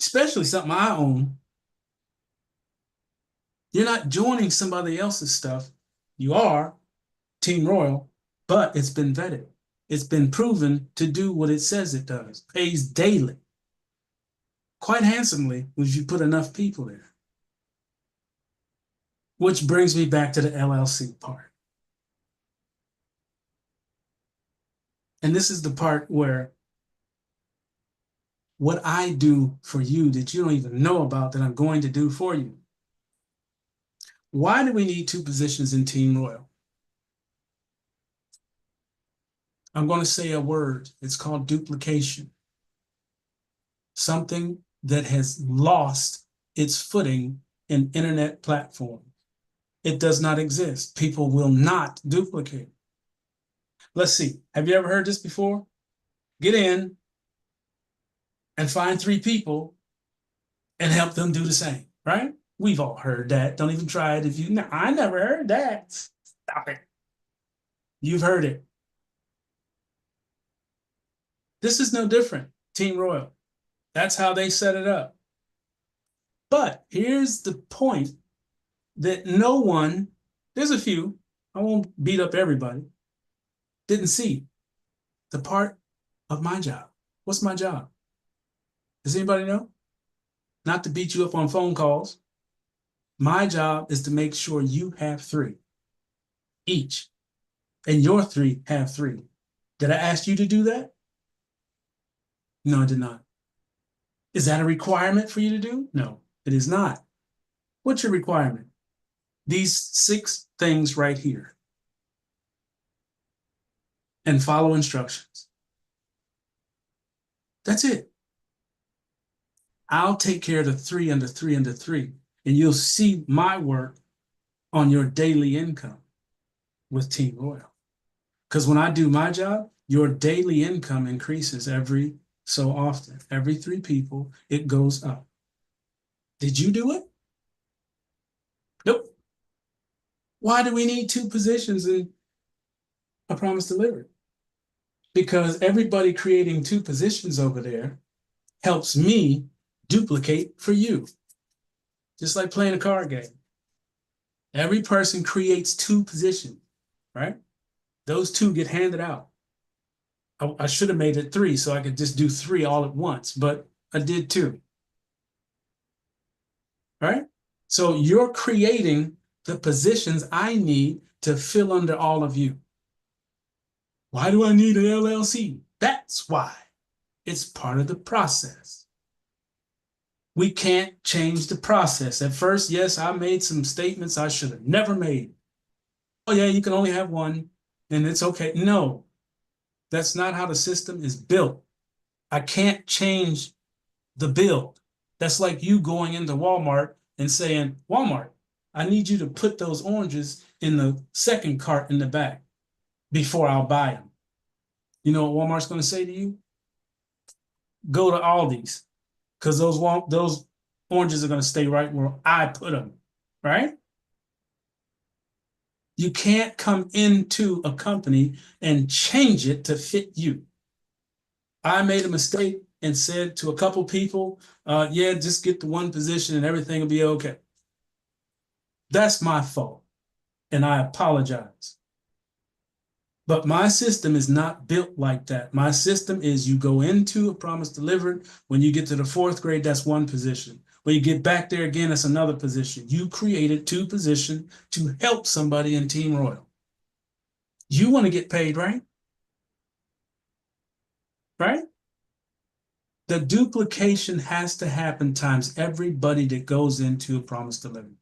Especially something I own. You're not joining somebody else's stuff. You are Team Royal, but it's been vetted. It's been proven to do what it says it does, pays daily, quite handsomely if you put enough people there. Which brings me back to the LLC part. And this is the part where what I do for you that you don't even know about that I'm going to do for you. Why do we need two positions in Team Royal? I'm going to say a word. It's called duplication. Something that has lost its footing in internet platform. It does not exist. People will not duplicate. Let's see. Have you ever heard this before? Get in and find three people and help them do the same, right? We've all heard that. Don't even try it if you, no, I never heard that. Stop it. You've heard it. This is no different. Team Royal. That's how they set it up. But here's the point that no one, there's a few, I won't beat up everybody, didn't see the part of my job. What's my job? Does anybody know? Not to beat you up on phone calls. My job is to make sure you have three each, and your three have three. Did I ask you to do that? No, I did not. Is that a requirement for you to do? No, it is not. What's your requirement? These 6 things right here. And follow instructions. That's it. I'll take care of the 3 and the 3 and the 3, and you'll see my work on your daily income with Team Royal. Because when I do my job, your daily income increases every so often. Every 3 people, it goes up. Did you do it? Nope. Why do we need 2 positions in a promise delivered? Because everybody creating 2 positions over there helps me duplicate for you. Just like playing a card game. Every person creates 2 positions, right? Those 2 get handed out. I should have made it 3 so I could just do 3 all at once, but I did 2. Right? So you're creating the positions I need to fill under all of you. Why do I need an LLC? That's why. It's part of the process. We can't change the process. At first, yes, I made some statements I should have never made. Oh, yeah, you can only have one, and it's okay. No, that's not how the system is built. I can't change the build. That's like you going into Walmart and saying, Walmart, I need you to put those oranges in the second cart in the back before I'll buy them. You know what Walmart's going to say to you? Go to Aldi's because those oranges are going to stay right where I put them, right? You can't come into a company and change it to fit you. I made a mistake and said to a couple people, yeah, just get the one position and everything will be okay. That's my fault, and I apologize. But my system is not built like that. My system is you go into a promise delivered. When you get to the fourth grade, that's one position. When you get back there again, that's another position. You created two positions to help somebody in Team Royal. You want to get paid, right? Right? The duplication has to happen times everybody that goes into a promise delivered.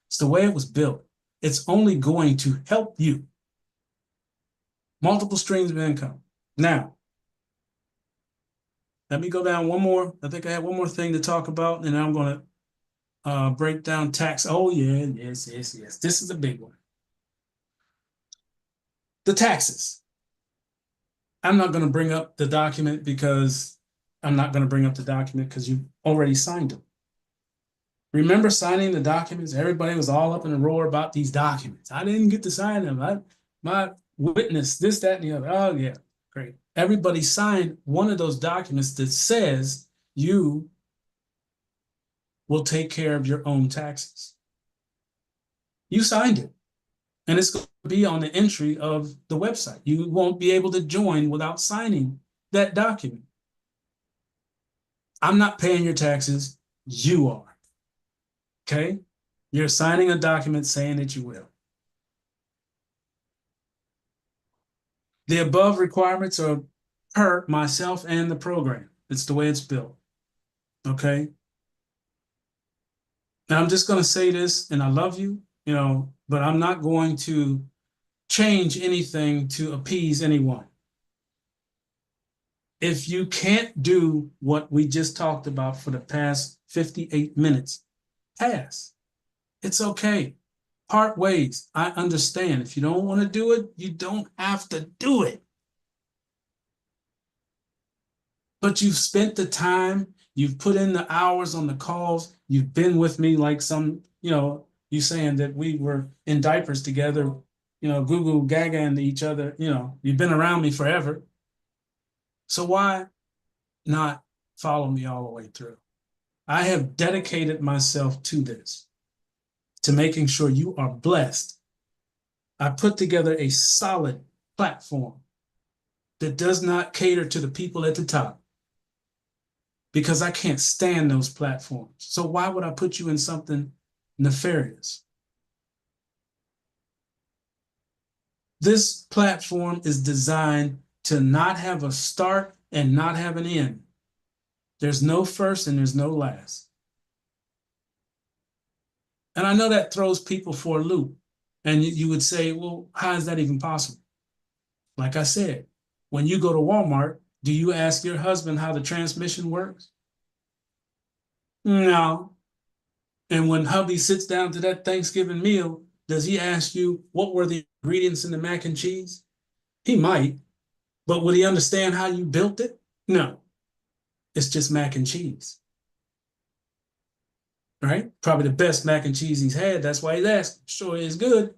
It's the way it was built. It's only going to help you. Multiple streams of income. Now, let me go down one more. I think I have one more thing to talk about, and I'm going to break down tax. Oh, yeah, yes, yes, yes. This is a big one. The taxes. I'm not going to bring up the document because you already signed it. Remember signing the documents? Everybody was all up in a roar about these documents. I didn't get to sign them. My witness, this, that, and the other. Oh, yeah, great. Everybody signed one of those documents that says you will take care of your own taxes. You signed it, and it's going to be on the entry of the website. You won't be able to join without signing that document. I'm not paying your taxes. You are. Okay? You're signing a document saying that you will. The above requirements are per myself and the program. It's the way it's built. Okay? And I'm just going to say this, and I love you, but I'm not going to change anything to appease anyone. If you can't do what we just talked about for the past 58 minutes, pass. It's okay. Part ways. I understand. If you don't want to do it, you don't have to do it. But you've spent the time, you've put in the hours on the calls, you've been with me like you saying that we were in diapers together, goo goo gaga into each other, you've been around me forever. So why not follow me all the way through? I have dedicated myself to this, to making sure you are blessed. I put together a solid platform that does not cater to the people at the top, because I can't stand those platforms. So why would I put you in something nefarious? This platform is designed to not have a start and not have an end. There's no first and there's no last. And I know that throws people for a loop. And you would say, well, how is that even possible? Like I said, when you go to Walmart, do you ask your husband how the transmission works? No. And when hubby sits down to that Thanksgiving meal, does he ask you what were the ingredients in the mac and cheese? He might, but would he understand how you built it? No. It's just mac and cheese. Right? Probably the best mac and cheese he's had. That's why he's asking. Sure, it's good.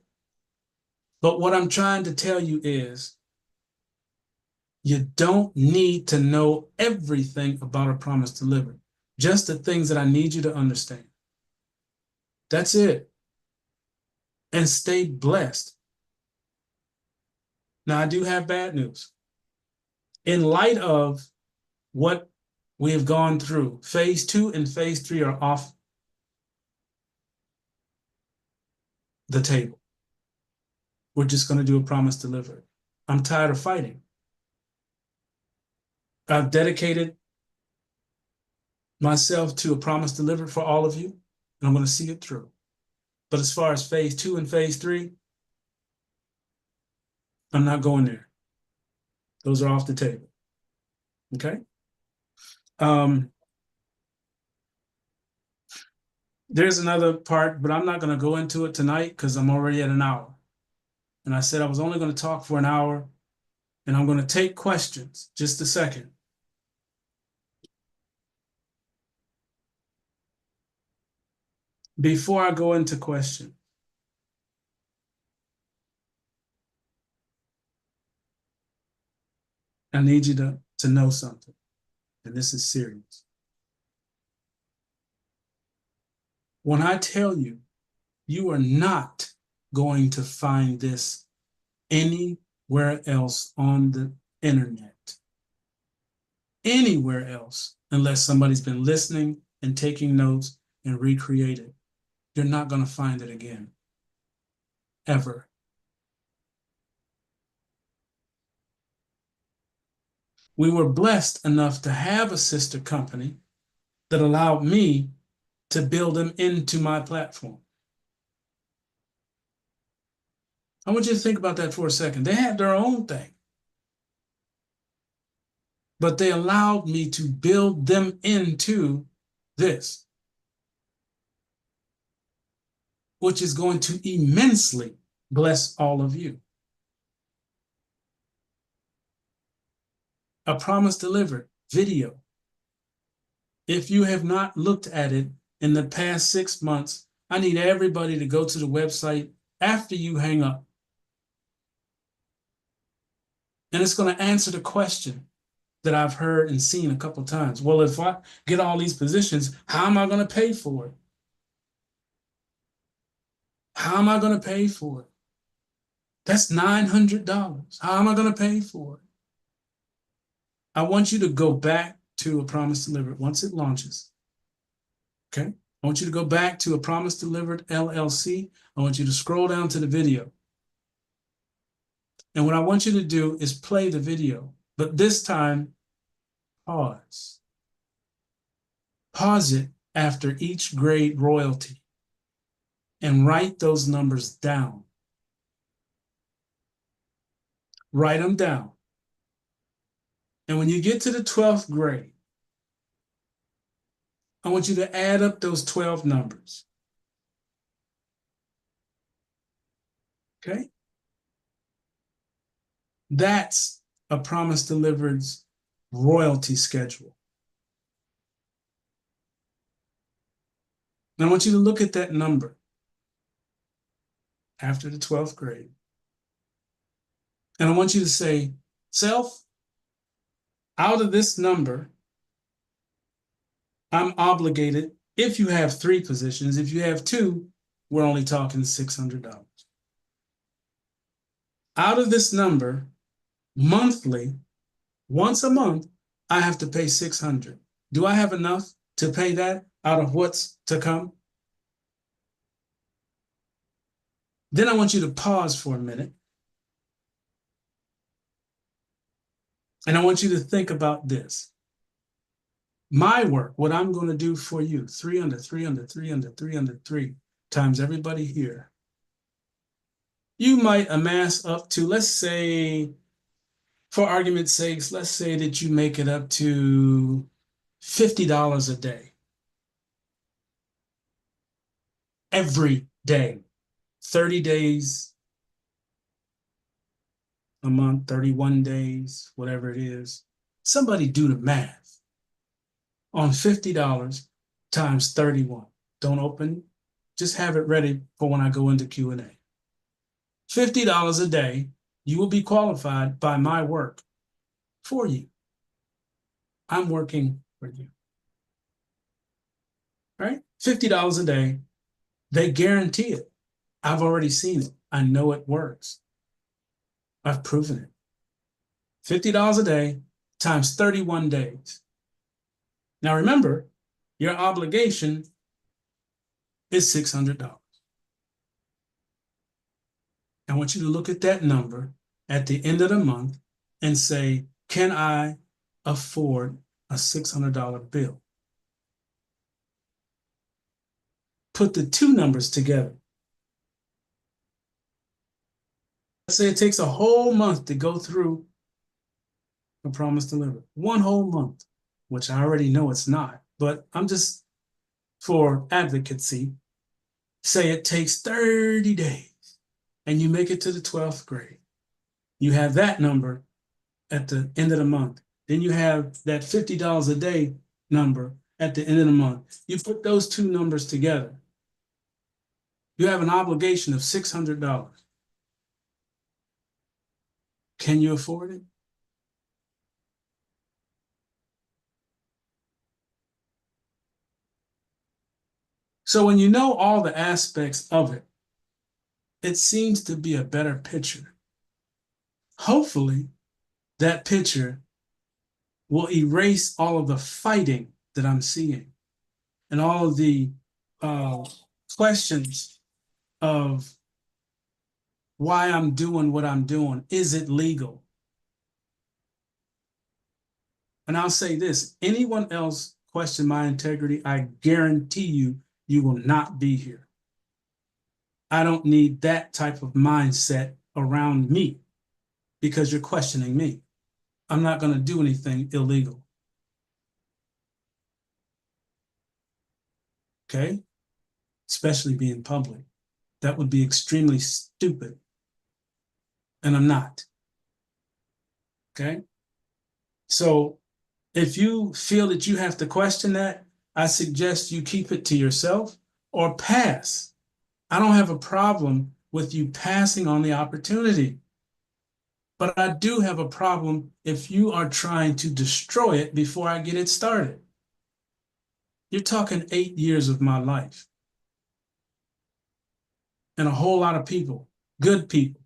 But what I'm trying to tell you is you don't need to know everything about a promise delivered. Just the things that I need you to understand. That's it. And stay blessed. Now, I do have bad news. In light of what we have gone through, phase 2 and phase 3 are off the table. We're just going to do a promise delivered. I'm tired of fighting. I've dedicated myself to a promise delivered for all of you, and I'm going to see it through. But as far as phase 2 and phase 3, I'm not going there. Those are off the table. Okay? There's another part, but I'm not going to go into it tonight because I'm already at an hour. And I said I was only going to talk for an hour, and I'm going to take questions. Just a second. Before I go into question, I need you to know something. and this is serious. When I tell you, you are not going to find this anywhere else on the internet, anywhere else, unless somebody's been listening and taking notes and recreate it. You're not going to find it again, ever. We were blessed enough to have a sister company that allowed me to build them into my platform. I want you to think about that for a second. They had their own thing, but they allowed me to build them into this, which is going to immensely bless all of you. A Promise Delivered video. If you have not looked at it in the past 6 months, I need everybody to go to the website after you hang up. And it's going to answer the question that I've heard and seen a couple of times. Well, if I get all these positions, how am I going to pay for it? How am I going to pay for it? That's $900. How am I going to pay for it? I want you to go back to A Promise Delivered once it launches. Okay? I want you to go back to A Promise Delivered LLC. I want you to scroll down to the video. And what I want you to do is play the video, but this time, pause. Pause it after each grade royalty and write those numbers down. Write them down. And when you get to the 12th grade, I want you to add up those 12 numbers. Okay? That's A Promise Delivered's royalty schedule. And I want you to look at that number after the 12th grade. And I want you to say, self, out of this number, I'm obligated, if you have 3 positions, if you have 2, we're only talking $600. Out of this number, monthly, once a month, I have to pay $600. Do I have enough to pay that out of what's to come? Then I want you to pause for a minute. And I want you to think about this. My work, what I'm going to do for you, 300, 300, 300, 303 times everybody here. You might amass up to, let's say, for argument's sakes, let's say that you make it up to $50 a day. Every day. 30 days a month, 31 days, whatever it is. Somebody do the math on $50 times 31. Don't open, just have it ready for when I go into Q&A. $50 a day, you will be qualified by my work for you. I'm working for you. Right? $50 a day, they guarantee it. I've already seen it. I know it works. I've proven it. $50 a day times 31 days. Now remember, your obligation is $600. I want you to look at that number at the end of the month and say, can I afford a $600 bill? Put the 2 numbers together. Let's say it takes a whole month to go through A Promise Delivered. 1 whole month, which I already know it's not, but I'm just for advocacy, say it takes 30 days and you make it to the 12th grade. You have that number at the end of the month. Then you have that $50 a day number at the end of the month. You put those 2 numbers together. You have an obligation of $600. Can you afford it? So when you know all the aspects of it, it seems to be a better picture. Hopefully, that picture will erase all of the fighting that I'm seeing and all of the uh, questions of why I'm doing what I'm doing. Is it legal? And I'll say this, anyone else question my integrity, I guarantee you, you will not be here. I don't need that type of mindset around me because you're questioning me. I'm not going to do anything illegal. Okay? Especially being public. That would be extremely stupid. And I'm not. Okay? So if you feel that you have to question that, I suggest you keep it to yourself or pass. I don't have a problem with you passing on the opportunity. But I do have a problem if you are trying to destroy it before I get it started. You're talking 8 years of my life and a whole lot of people, good people,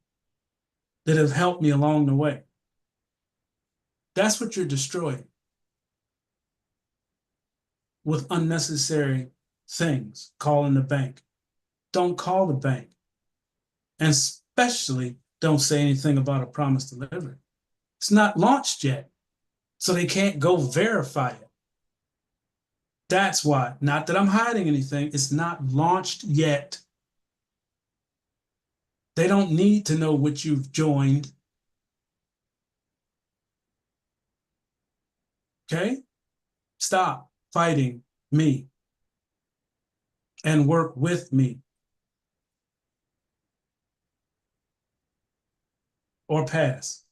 that have helped me along the way. That's what you're destroying with unnecessary things, calling the bank. Don't call the bank. And especially don't say anything about a promise delivered. It's not launched yet, so they can't go verify it. That's why, not that I'm hiding anything, it's not launched yet. They don't need to know what you've joined. Okay? Stop fighting me and work with me or pass.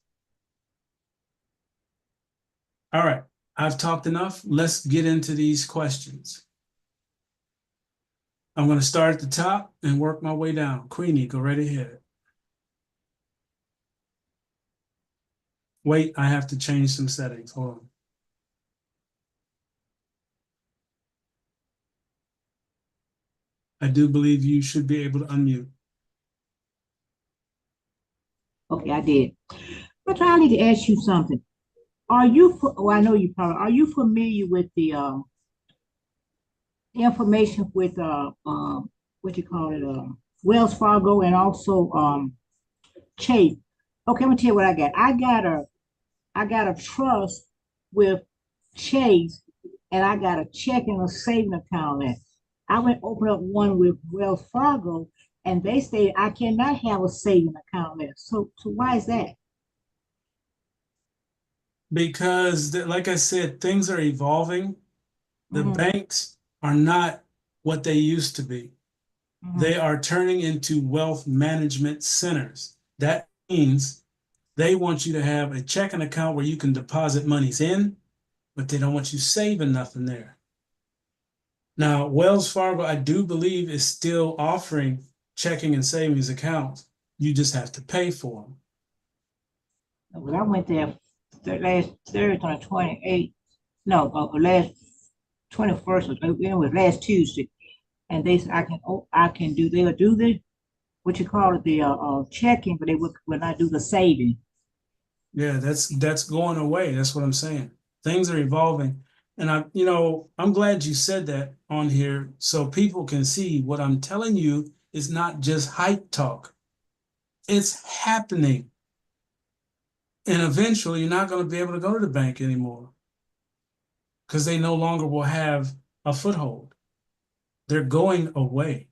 All right, I've talked enough. Let's get into these questions. I'm going to start at the top and work my way down. Queenie, go right ahead. Wait, I have to change some settings. Hold on. I do believe you should be able to unmute. Okay, I did. But I need to ask you something. Are you, well, I know you probably, are you familiar with the information with, what you call it, Wells Fargo and also Chase? Okay, I'm gonna tell you what I got. I got a trust with Chase and I got a checking or saving account there. I went open up one with Wells Fargo and they say I cannot have a saving account there. So why is that? Because, like I said, things are evolving. The Mm-hmm, banks are not what they used to be. mm-hmm. They are turning into wealth management centers. That means they want you to have a checking account where you can deposit monies in, but they don't want you saving nothing there. Now, Wells Fargo, I do believe, is still offering checking and savings accounts. You just have to pay for them. Well, I went there last Thursday on the 28th. No, last 21st. It was last Tuesday, and they said I can do. They'll do the what you call it, the checking, but they will not do the saving. Yeah, that's going away. That's what I'm saying. Things are evolving. And I'm glad you said that on here so people can see what I'm telling you is not just hype talk. It's happening. And eventually you're not going to be able to go to the bank anymore because they no longer will have a foothold. They're going away.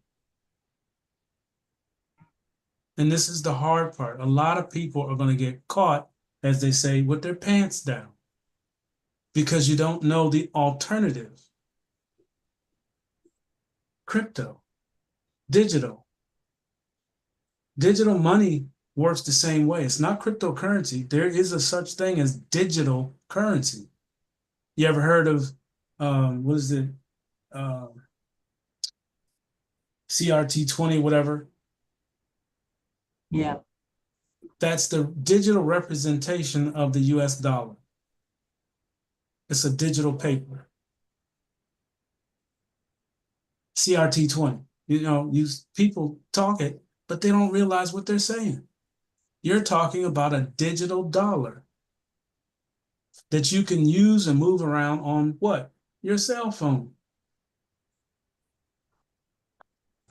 And this is the hard part. A lot of people are going to get caught, as they say, with their pants down because you don't know the alternative. Crypto, digital. Digital money works the same way. It's not cryptocurrency. There is a such thing as digital currency. You ever heard of what is it? CRT20, whatever. Yeah. That's the digital representation of the US dollar. It's a digital paper. CRT20. You know, people talk it, but they don't realize what they're saying. You're talking about a digital dollar that you can use and move around on what? Your cell phone.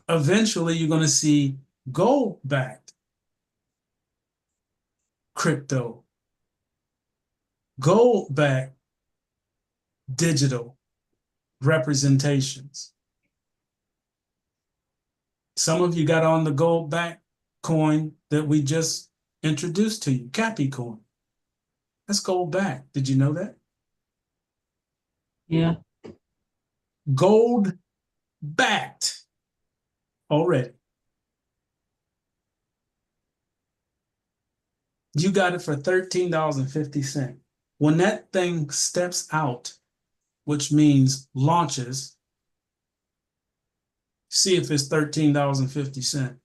Eventually, you're going to see gold-backed crypto, gold-backed digital representations. Some of you got on the gold-backed coin that we just introduced to you, Cappy coin. That's gold-backed. Did you know that? Yeah. Gold-backed already. You got it for $13.50. When that thing steps out, which means launches, see if it's $13.50.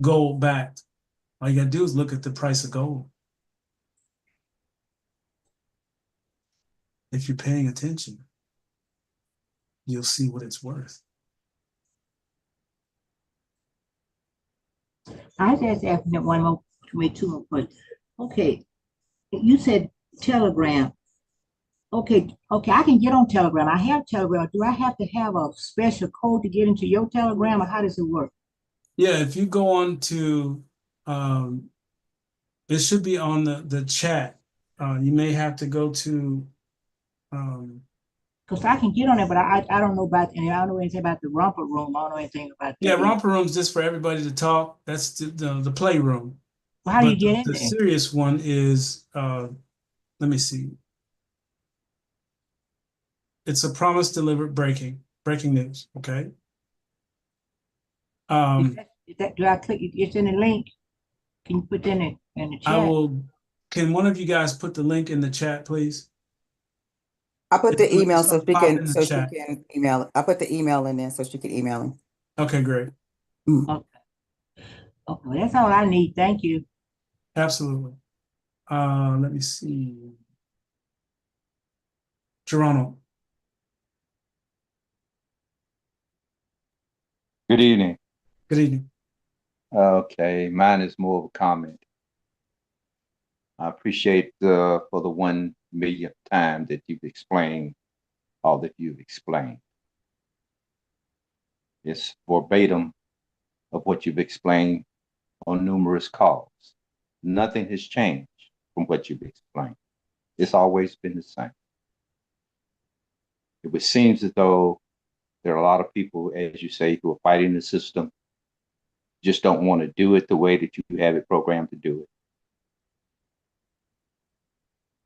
Gold backed. All you gotta do is look at the price of gold. If you're paying attention, you'll see what it's worth. I just asked that one more, two more questions. Okay, you said Telegram. Okay, I can get on Telegram. I have Telegram. Do I have to have a special code to get into your Telegram, or how does it work? Yeah, if you go on to, it should be on the chat. You may have to go to, Because I can get on it, but I don't know about, and I don't know anything about the romper room. I don't know anything about yeah, that either. romper room's just for everybody to talk. That's the playroom. Well, how do you But get in the there? serious one is, let me see. It's a promise delivered breaking news. Okay. Do I click? It's in the link. Can you put that in the I chat? will, can one of you guys put the link in the chat, please? I put the email It's gonna pop in the chat. email it. I put the email in there so she can email him. Okay, great. Okay. Okay, well, that's all I need. Thank you. Absolutely. Let me see. Geronimo. Good evening. Good evening. Okay, mine is more of a comment. I appreciate for the 1 millionth time that you've explained all that you've explained. It's verbatim of what you've explained on numerous calls. Nothing has changed from what you've explained. It's always been the same. It seems as though there are a lot of people, as you say, who are fighting the system, just don't want to do it the way that you have it programmed to do it,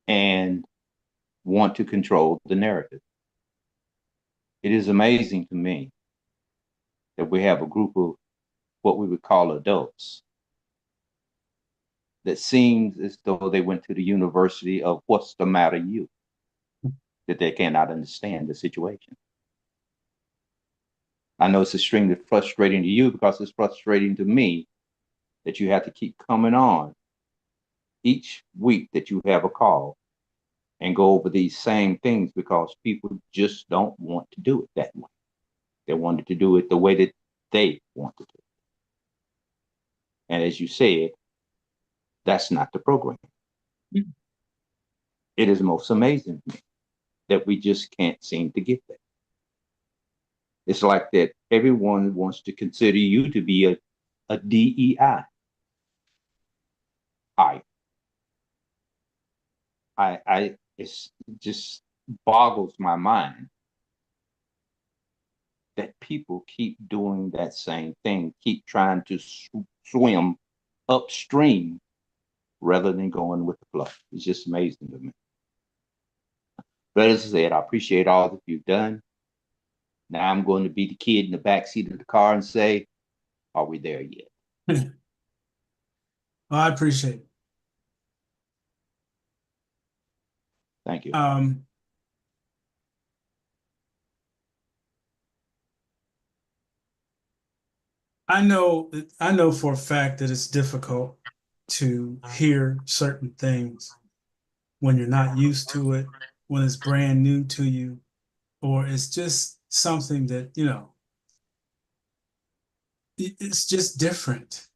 and want to control the narrative. It is amazing to me that we have a group of what we would call adults that seems as though they went to the university of what's the matter you, that they cannot understand the situation. I know it's extremely frustrating to you because it's frustrating to me that you have to keep coming on each week that you have a call and go over these same things because people just don't want to do it that way. They wanted to do it the way that they want to do it. And as you said, that's not the program. Mm-hmm. It is most amazing to me that we just can't seem to get there. It's like that everyone wants to consider you to be a DEI. It just boggles my mind that people keep doing that same thing, keep trying to swim upstream rather than going with the flow. It's just amazing to me. But as I said, I appreciate all that you've done. Now I'm going to be the kid in the back seat of the car and say, are we there yet? Well, I appreciate it. Thank you. I know for a fact that it's difficult to hear certain things when you're not used to it, when it's brand new to you, or it's just something that, it's just different.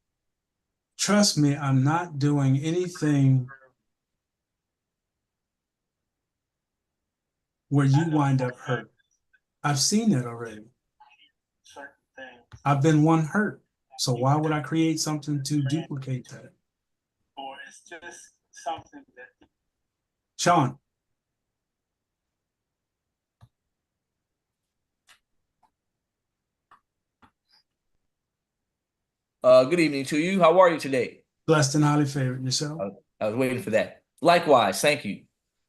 Trust me, I'm not doing anything where you wind up hurt. I've seen that already. I've been one hurt. So why would I create something to duplicate that? Or it's just something that Sean, Good evening to you. How are you today? blessed and highly favored. Yourself? I was waiting for that. Likewise, thank you.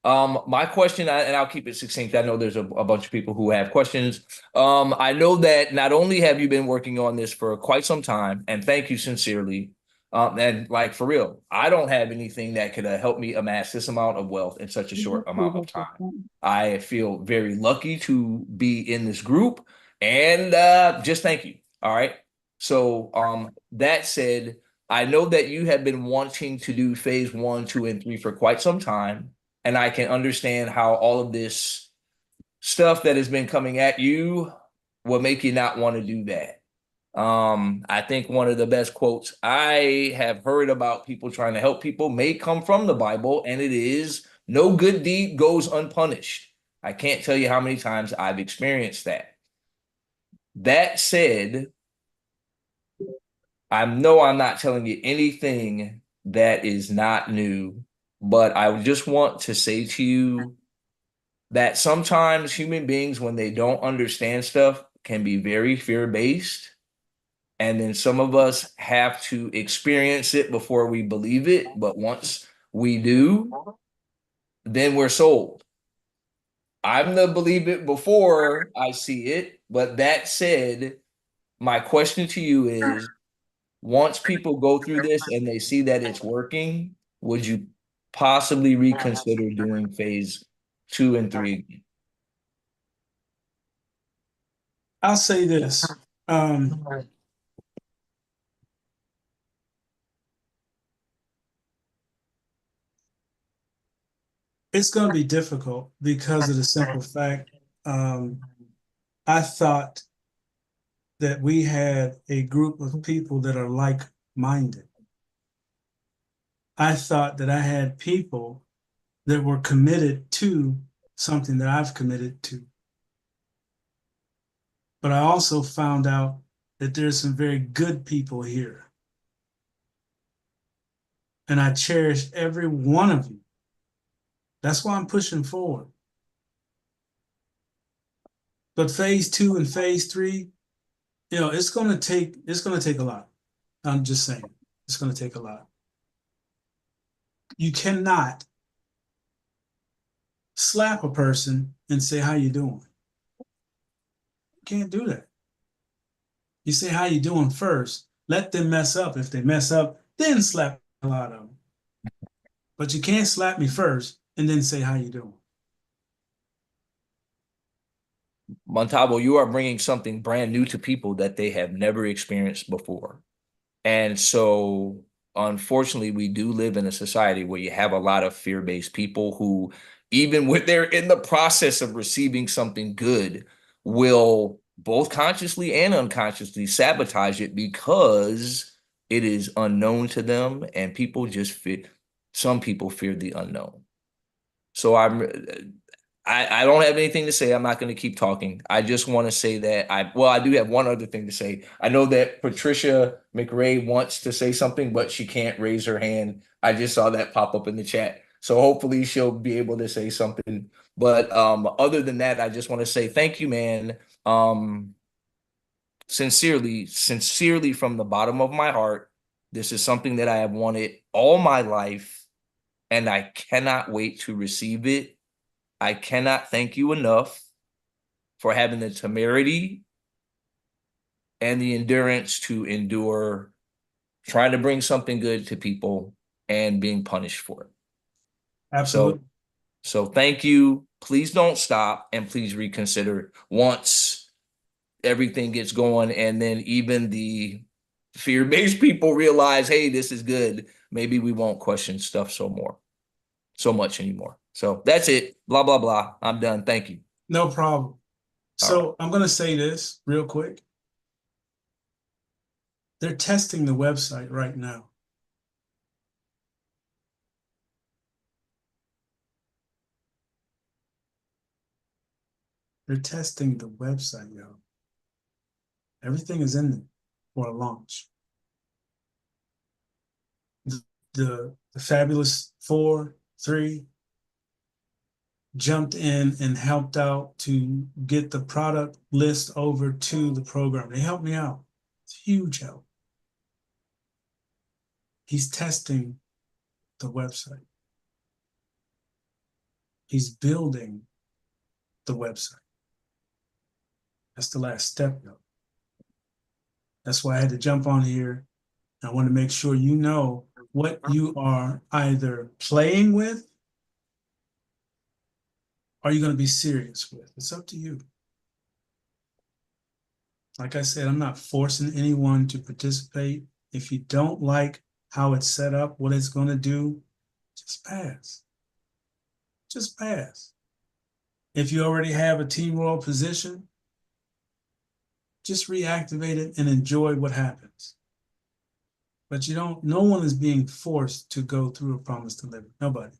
My question, and I'll keep it succinct. I know there's a bunch of people who have questions. I know that not only have you been working on this for quite some time, and thank you sincerely. And like for real, I don't have anything that could help me amass this amount of wealth in such a short amount of time. I feel very lucky to be in this group, and just thank you. All right. So that said, I know that you have been wanting to do phase 1, 2, and 3 for quite some time. And I can understand how all of this stuff that has been coming at you will make you not want to do that. I think one of the best quotes I have heard about people trying to help people may come from the Bible, and it is, "No good deed goes unpunished." I can't tell you how many times I've experienced that. That said, I know I'm not telling you anything that is not new, but I just want to say to you that sometimes human beings, when they don't understand stuff, can be very fear-based. And then some of us have to experience it before we believe it. But once we do, then we're sold. I'm gonna believe it before I see it. But that said, my question to you is, once people go through this and they see that it's working, would you possibly reconsider doing phase 2 and 3 again? I'll say this. It's going to be difficult because of the simple fact I thought that we had a group of people that are like-minded. I thought that I had people that were committed to something that I've committed to. But I also found out that there's some very good people here. And I cherish every one of you. That's why I'm pushing forward. But phase 2 and phase 3, it's gonna take a lot. I'm just saying, it's gonna take a lot. You cannot slap a person and say, "How you doing?" You can't do that. You say, "How you doing?" first. Let them mess up. If they mess up, then slap a lot of them. But you can't slap me first and then say, "How you doing?" Montabo, you are bringing something brand new to people that they have never experienced before. And so, unfortunately, we do live in a society where you have a lot of fear-based people who, even when they're in the process of receiving something good, will both consciously and unconsciously sabotage it because it is unknown to them, and people just fear. Some people fear the unknown. So I don't have anything to say. I'm not going to keep talking. I just want to say that I do have one other thing to say. I know that Patricia McRae wants to say something, but she can't raise her hand. I just saw that pop up in the chat. So hopefully she'll be able to say something. But other than that, I just want to say thank you, man. Sincerely from the bottom of my heart. This is something that I have wanted all my life, and I cannot wait to receive it. I cannot thank you enough for having the temerity and the endurance to endure trying to bring something good to people and being punished for it. Absolutely. So thank you. Please don't stop, and please reconsider once everything gets going, and then even the fear-based people realize, hey, this is good. Maybe we won't question stuff so much anymore. So that's it. Blah, blah, blah. I'm done. Thank you. No problem. So I'm going to say this real quick. They're testing the website right now. They're testing the website, yo. Everything is in there for a launch. The fabulous 4-3 jumped in and helped out to get the product list over to the program. They helped me out. It's huge help. He's testing the website. He's building the website. That's the last step, though. That's why I had to jump on here. I want to make sure you know what you are either playing with or you're going to be serious with. It's up to you. Like I said, I'm not forcing anyone to participate. If you don't like how it's set up, what it's going to do, just pass. Just pass. If you already have a team role position, just reactivate it and enjoy what happens. But no one is being forced to go through a promise delivery. Nobody.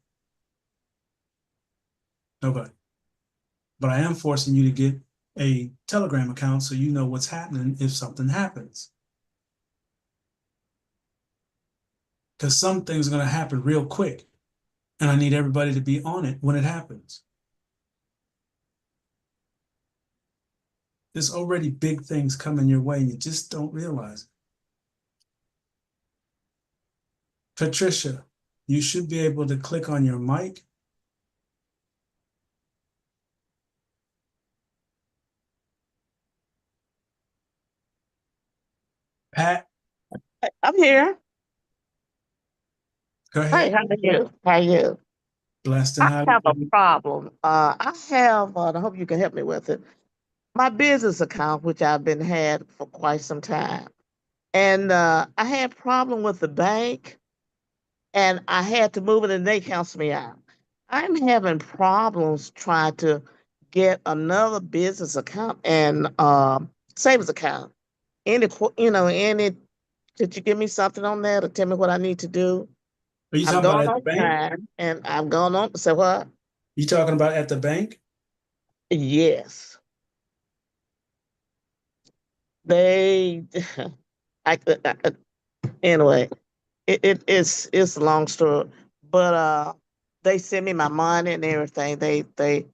Nobody. But I am forcing you to get a Telegram account so you know what's happening if something happens. Because some things are going to happen real quick. And I need everybody to be on it when it happens. There's already big things coming your way and you just don't realize it. Patricia, you should be able to click on your mic. Pat, I'm here. go Hey, ahead. how are you? How are you? Blessed and I highly have a favored. problem. I hope you can help me with it. My business account, which I've been had for quite some time, and I had problem with the bank, and I had to move it, and they canceled me out. I'm having problems trying to get another business account and savings account. Any, could you give me something on that or tell me what I need to do? Are you I'm talking about going at the on bank? time, and I'm going on. Say what? You talking about at the bank? Yes, they. I anyway, it's a long story, but they sent me my money and everything. They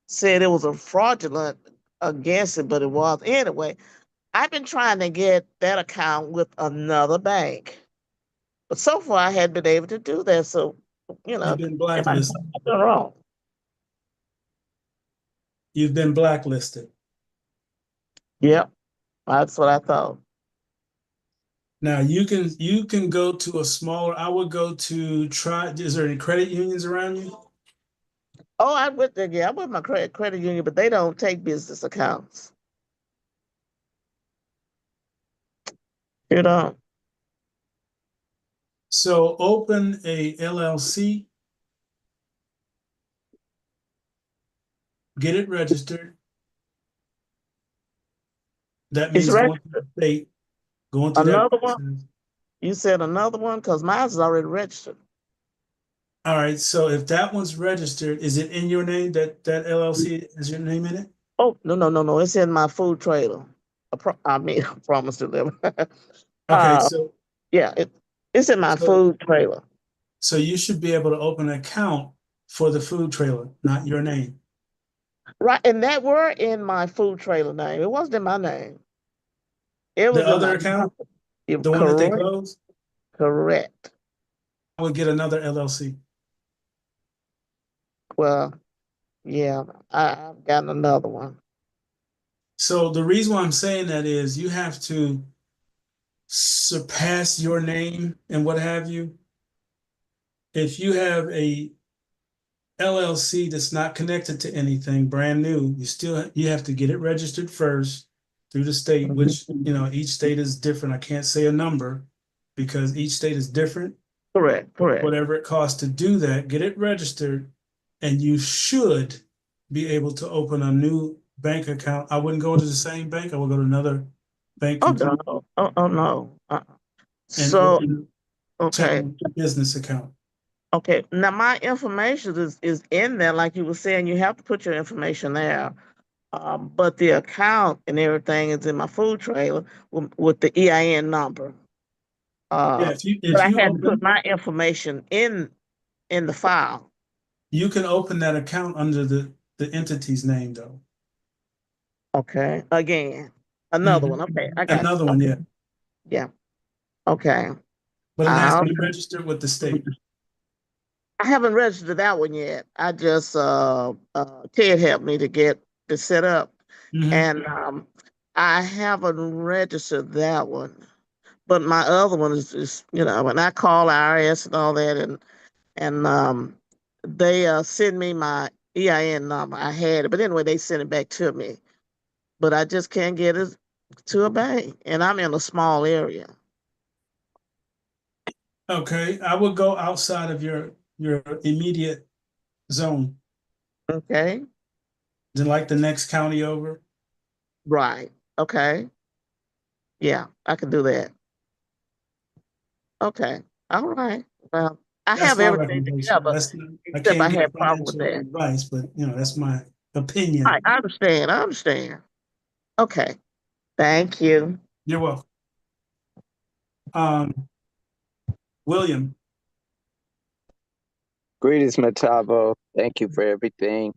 said it was a fraudulent against it, but it was anyway. I've been trying to get that account with another bank, but so far I hadn't been able to do that. So, You've been am I doing blacklisted. something wrong? You've been blacklisted. Yep, that's what I thought. Now you can go to a smaller, I would go to try, is there any credit unions around you? Oh, I went there. Yeah, I went my credit union, but they don't take business accounts. You know. So open a LLC, get it registered. That It's means going to the registered. state, going through that Another one? process. You said another one? Because mine's already registered. All right, so if that one's registered, is it in your name, that LLC, is your name in it? Oh, no, no, no, no. It's in my food trailer. I mean, I promise to live. Okay, uh, yeah, it's in my so food trailer. so you should be able to open an account for the food trailer, not your name. Right. And that were in my food trailer name. It wasn't in my name. It The was in other my account, the one that they correct. closed, Correct. I would get another LLC. Well, yeah, I've gotten another one. So the reason why I'm saying that is you have to surpass your name and what have you. If you have a LLC that's not connected to anything brand new, you have to get it registered first through the state, which each state is different. I can't say a number because each state is different. Correct. Correct. Whatever it costs to do that, get it registered, and you should be able to open a new bank account. I wouldn't go to the same bank. I would go to another bank Oh, completely no. Oh, no. and So, open okay. checking business account. Okay. Now my information is in there, like you were saying, you have to put your information there. But the account and everything is in my food trailer with the EIN number. Yeah, Uh, if you but if I you had to put open, my information in the file. you can open that account under the entity's name though. Okay. Again, another one. Mhm. Okay, I got Another you. one, yeah. Yeah. Okay. But it has to Uh, be registered with the state. I haven't registered that one yet. I just Ted helped me to get it set up, Mhm. and I haven't registered that one. But my other one is when I call IRS and all that, and they send me my EIN number. I had it, but anyway, they sent it back to me. But I just can't get it to a bank, and I'm in a small area. Okay, I would go outside of your immediate zone, Okay, then like the next county over. right. Okay, yeah, I can do that. Okay, all right. Well, I That's have my everything recommendation. together, That's not, I except can't I give had problem with financial that. advice, but that's my I, opinion. I understand. I understand. Okay, thank you. You're welcome. William, Greetings, Matavo. Thank you for everything.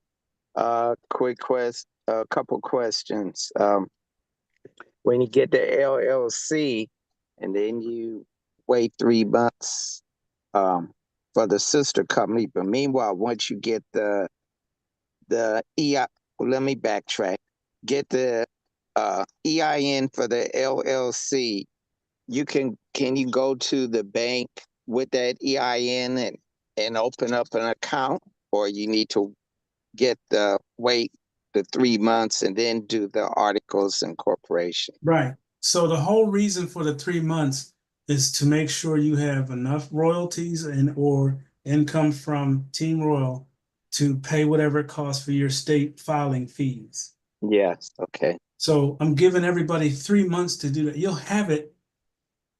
A couple questions. When you get the LLC and then you wait 3 months for the sister company, but meanwhile, once you get the EI, let me backtrack. Get the EIN for the LLC. Can you go to the bank with that EIN and open up an account, or you need to wait the 3 months and then do the articles incorporation? right. So the whole reason for the 3 months is to make sure you have enough royalties and or income from Team Royal to pay whatever it costs for your state filing fees. Yes. Okay. So I'm giving everybody 3 months to do that. You'll have it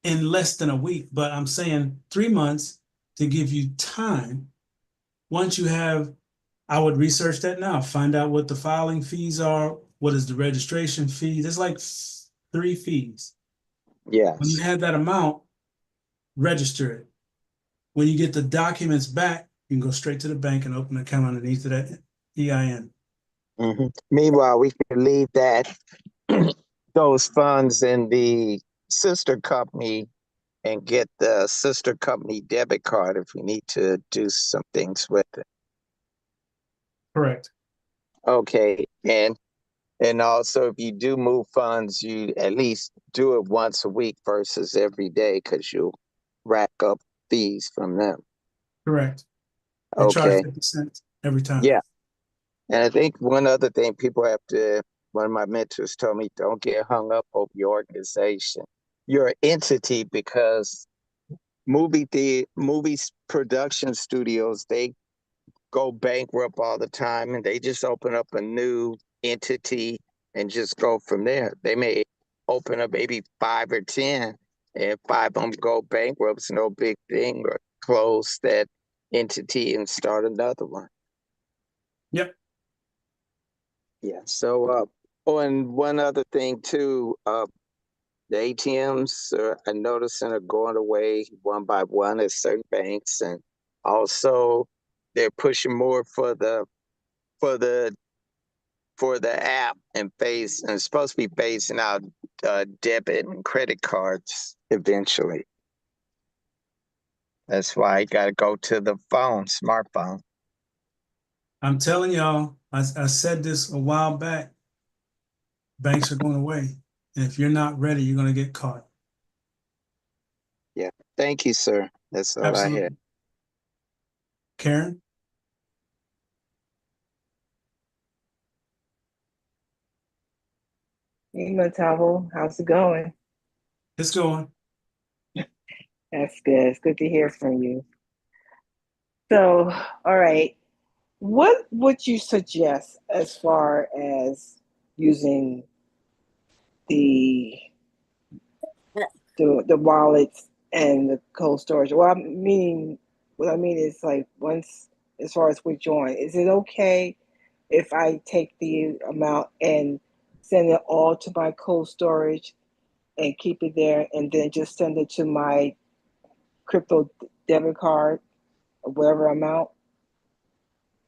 in less than a week, but I'm saying 3 months to give you time. Once you have, I would research that now, find out what the filing fees are, what is the registration fee. There's like 3 fees. When you Yes. have that amount, register it. When you get the documents back, you can go straight to the bank and open an account underneath of that EIN. Meanwhile, we can leave that those funds in the sister company and get the sister company debit card if we need to do some things with it. Correct. Okay. And also, if you do move funds, you at least do it once a week versus every day because you'll rack up fees from them. Correct. They charge Okay. 50 cents every time. Yeah. And I think one other thing people have to, one of my mentors told me, don't get hung up over your organization, your entity, because movies production studios, they go bankrupt all the time and they just open up a new entity and just go from there. They may open up maybe 5 or 10, and 5 of them go bankrupt. It's no big thing, or close that entity and start another one. Yep. Yeah. So, and one other thing too, the ATMs I noticing are going away one by one at certain banks, and also they're pushing more for the for the app and it's supposed to be phasing out debit and credit cards eventually. That's why you got to go to the smartphone. I'm telling y'all, I said this a while back, banks are going away. And if you're not ready, you're going to get caught. Yeah. Thank you, sir. That's all I had. Absolutely. Karen? Hey, Matavo, how's it going? It's going. That's good. It's good to hear from you. So, all right, what would you suggest as far as using the the wallets and the cold storage. What I mean is like once, as far as we join, is it okay if I take the amount and send it all to my cold storage and keep it there, and then just send it to my crypto debit card or whatever amount?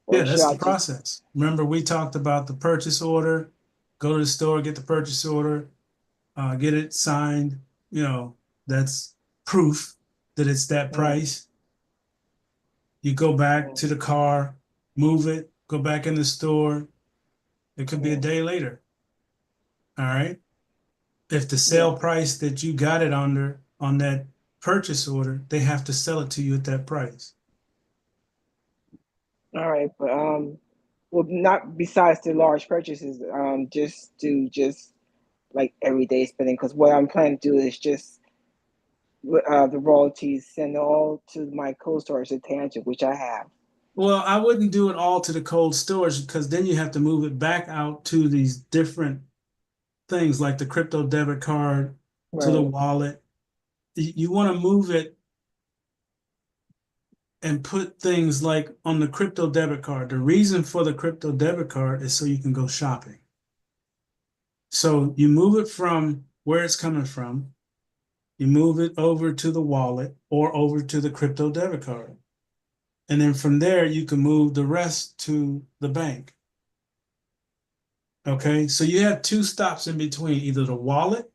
Yeah, Or should that's I the just, process. Remember, we talked about the purchase order, go to the store, get the purchase order, get it signed, that's proof that it's that price. You go back to the car, move it, go back in the store. It could be a day later. All right. If the sale price that you got it under on that purchase order, they have to sell it to you at that price. all right, but well, not besides the large purchases, just like everyday spending, because what I'm planning to do is just the royalties send all to my cold storage at Tangent, which I have. Well, I wouldn't do it all to the cold storage because then you have to move it back out to these different things like the crypto debit card to the Right. wallet. You want to move it and put things like on the crypto debit card. The reason for the crypto debit card is so you can go shopping. So you move it from where it's coming from, you move it over to the wallet or over to the crypto debit card. And then from there, you can move the rest to the bank. Okay, so you have two stops in between, either the wallet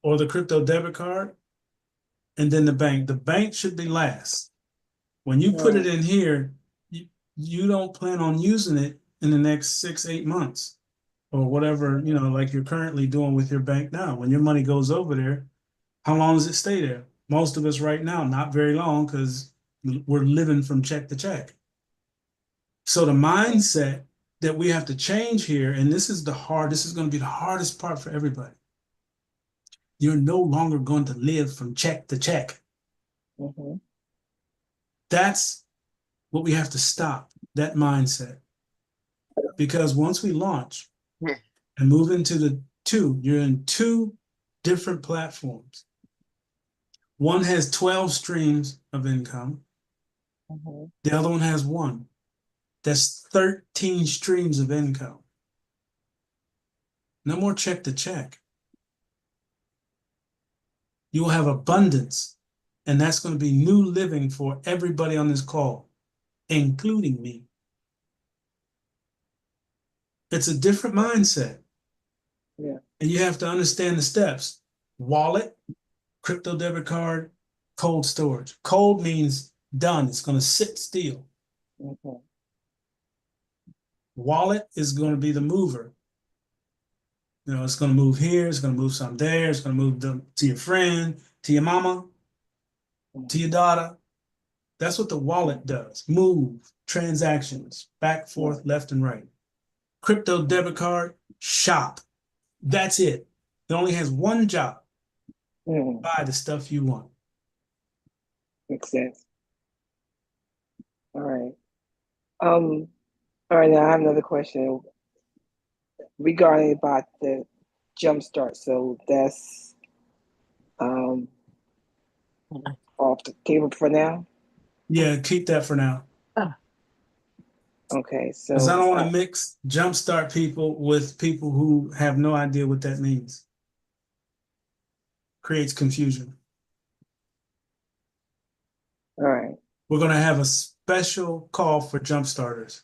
or the crypto debit card, and then the bank. The bank should be last. When you put it in here, you don't plan on using it in the next 6, 8 months or whatever, like you're currently doing with your bank now. When your money goes over there, how long does it stay there? Most of us right now, not very long because we're living from check to check. So the mindset that we have to change here, and this is going to be the hardest part for everybody. You're no longer going to live from check to check. That's what we have to stop, that mindset. Because once we launch and move into you're in two different platforms. One has 12 streams of income. The other one has one. That's 13 streams of income. No more check to check. You will have abundance, and that's going to be new living for everybody on this call, including me. It's a different mindset. Yeah. And you have to understand the steps. Wallet, crypto debit card, cold storage. Cold means done. It's going to sit still. Wallet is going to be the mover. It's going to move here. It's going to move some there. It's going to move to your friend, to your mama, to your daughter. That's what the wallet does. Move transactions back, forth, left, and right. Crypto debit card, shop. That's it. It only has one job. Buy the stuff you want. Makes sense. All right. All right, now I have another question regarding about the jumpstart. So that's off the table for now. Yeah, keep that for now. Okay, so Because I don't want to mix jumpstart people with people who have no idea what that means. Creates confusion. all right. We're going to have a special call for jump starters.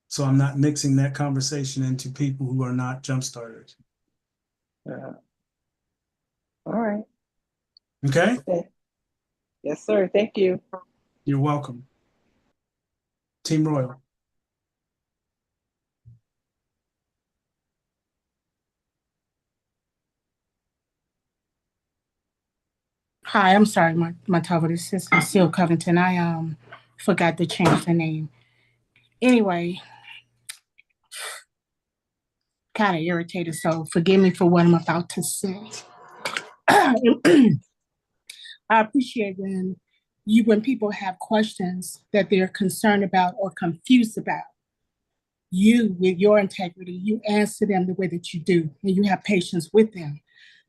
So I'm not mixing that conversation into people who are not jump starters. All right. Okay? Yes, sir. Thank you. You're welcome. Team Royal. Hi, I'm sorry, my title is Sister Seal Covington. I forgot to change the name. Anyway, kind of irritated, so forgive me for what I'm about to say. I appreciate when people have questions that they're concerned about or confused about. you, with your integrity, you answer them the way that you do, and you have patience with them.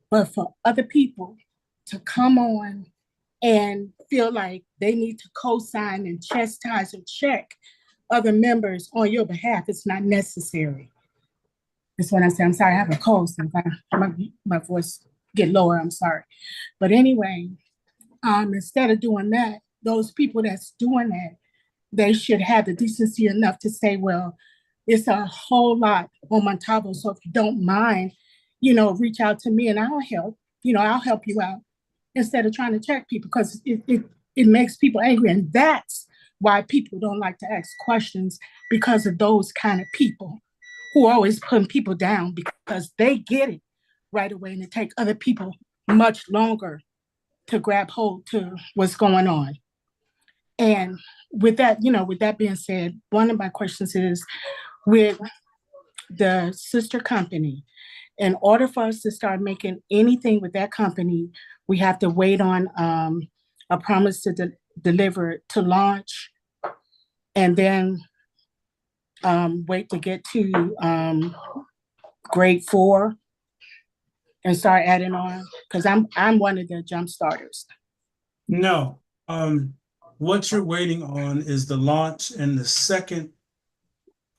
But for other people to come on and feel like they need to co-sign and chastise or check other members on your behalf, it's not necessary. That's what I'm saying. I'm sorry, I have a cold, so if my voice get lower, I'm sorry. But anyway, instead of doing that, those people that's doing that, they should have the decency enough to say, well, it's a whole lot on Montalvo, so if you don't mind, reach out to me and I'll help. I'll help you out instead of trying to check people, because it makes people angry. And that's why people don't like to ask questions, because of those kind of people who are always putting people down because they get it right away, and it takes other people much longer to grab hold to what's going on. And with that being said, one of my questions is, with the sister company, in order for us to start making anything with that company, we have to wait on a promise to deliver to launch, and then wait to get to grade 4 and start adding on, because I'm one of the jump starters. No, what you're waiting on is the launch, and the second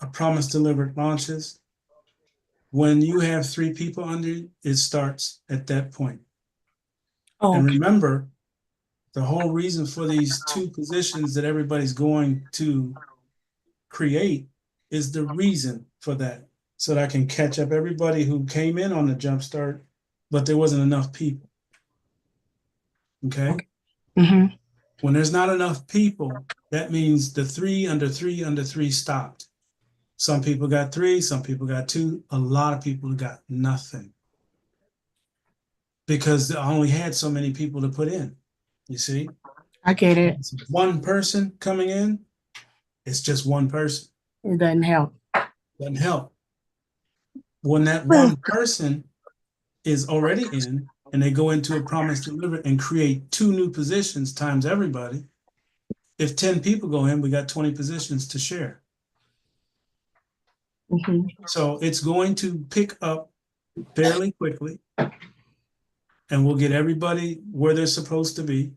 a promise delivered launches, when you have 3 people under you, it starts at that point. Oh, And okay. remember, the whole reason for these 2 positions that everybody's going to create is the reason for that, so that I can catch up everybody who came in on the jumpstart, but there wasn't enough people. Okay? Mm-hmm. When there's not enough people, that means the 3 under 3 under 3 stopped. Some people got 3, some people got 2, a lot of people got nothing, because I only had so many people to put in. You see? I get it. It's one person coming in, it's just one person. It doesn't help. Doesn't help. When that one person is already in, and they go into a promise delivered and create 2 new positions times everybody, if 10 people go in, we got 20 positions to share. Mm-hmm. So it's going to pick up fairly quickly, and we'll get everybody where they're supposed to be.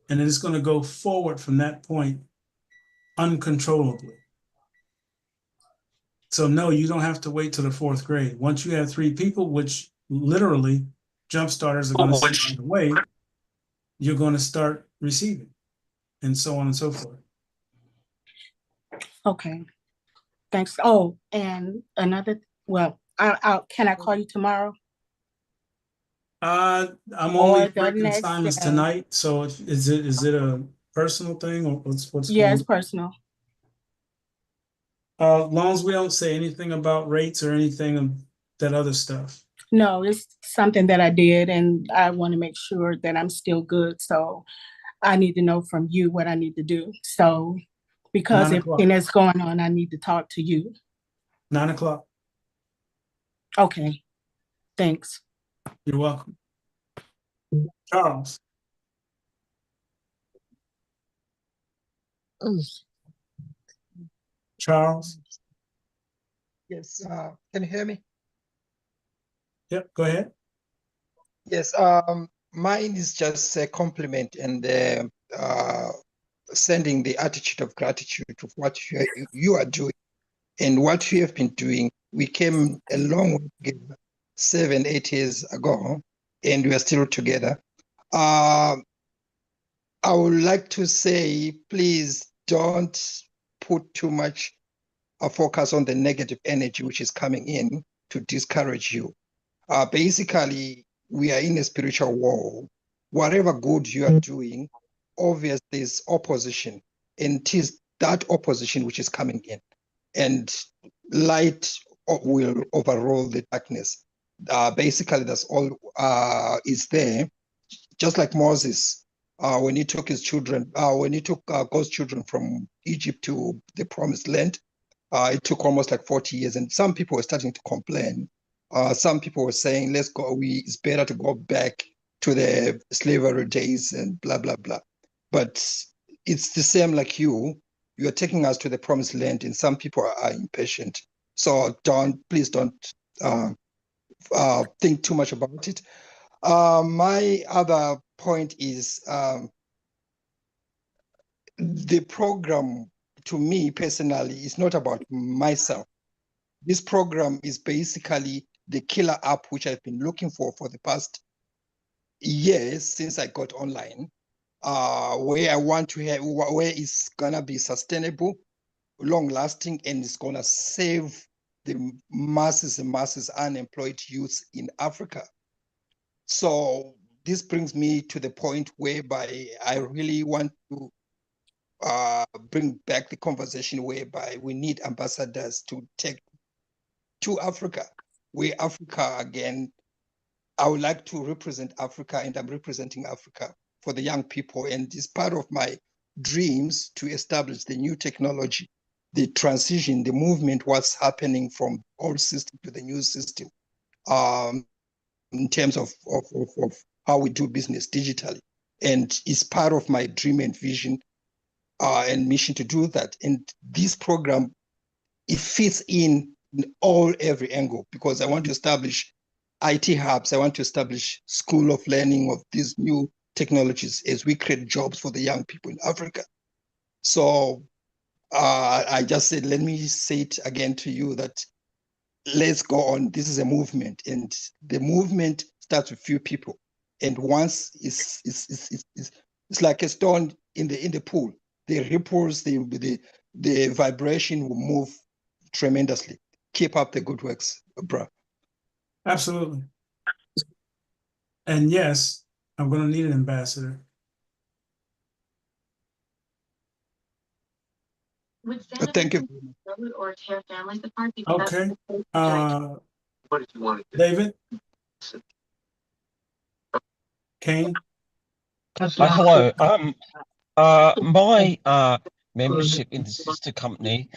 And then it's going to go forward from that point uncontrollably. So no, you don't have to wait till the 4th grade. Once you have 3 people, which literally jump starters are going to send right away, you're going to start receiving, and so on and so forth. Okay. Thanks. Oh, and can I call you tomorrow? I'm Or only the breaking next assignments day? tonight, so is it a personal thing, or what's Yeah, going it's on? personal. As long as we don't say anything about rates or anything of that other stuff. No, it's something that I did, and I want to make sure that I'm still good. So I need to know from you what I need to do. So because 9 o'clock. everything that's going on, I need to talk to you. 9 o'clock. Okay. Thanks. You're welcome. Charles. Charles. Yes, can you hear me? Yep, go ahead. Yes, mine is just a compliment and sending the attitude of gratitude of what you are doing and what you have been doing. We came a long way together, 7, 8 years ago, and we are still together. I would like to say, please don't put too much focus on the negative energy which is coming in to discourage you. Basically, we are in a spiritual war. Whatever good you are doing, obviously is opposition, and it is that opposition which is coming in, and light will overrule the darkness. Basically, that's all is there. Just like Moses, when he took his children, when he took God's children from Egypt to the promised land, it took almost like 40 years, and some people were starting to complain. Some people were saying, let's go, it's better to go back to the slavery days and blah, blah, blah. But it's the same like you you're taking us to the promised land, and some people are impatient. So please don't think too much about it. My other point is the program, to me personally, is not about myself. This program is basically the killer app which I've been looking for the past years since I got online, where I want to have, where it's gonna be sustainable, long lasting, and it's gonna save the masses and masses unemployed youth in Africa. So this brings me to the point whereby I really want to bring back the conversation whereby we need ambassadors to take to Africa, where Africa again, I would like to represent Africa, and I'm representing Africa for the young people. And it's part of my dreams to establish the new technology, the transition, the movement, what's happening from old system to the new system, in terms of how we do business digitally. And it's part of my dream and vision and mission to do that. And this program, it fits in every angle, because I want to establish IT hubs. I want to establish school of learning of these new technologies as we create jobs for the young people in Africa. So I just said, let me say it again to you that let's go on. This is a movement, and the movement starts with few people. And once it's like a stone in the pool. The ripples, the vibration will move tremendously. Keep up the good works, bro. Absolutely. And yes, I'm going to need an ambassador. Thank you. Okay. What did you want to do? David? Kane? Hello. My membership in the sister company,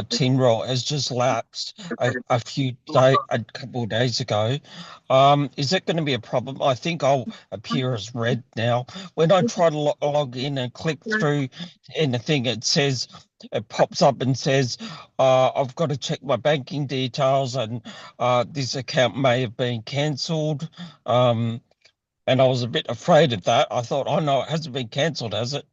Team Roll, has just lapsed a couple of days ago. Is that going to be a problem? I think I'll appear as red now. When I try to log in and click through anything, it pops up and says, I've got to check my banking details, and this account may have been cancelled. And I was a bit afraid of that. I thought, oh no, it hasn't been cancelled, has it?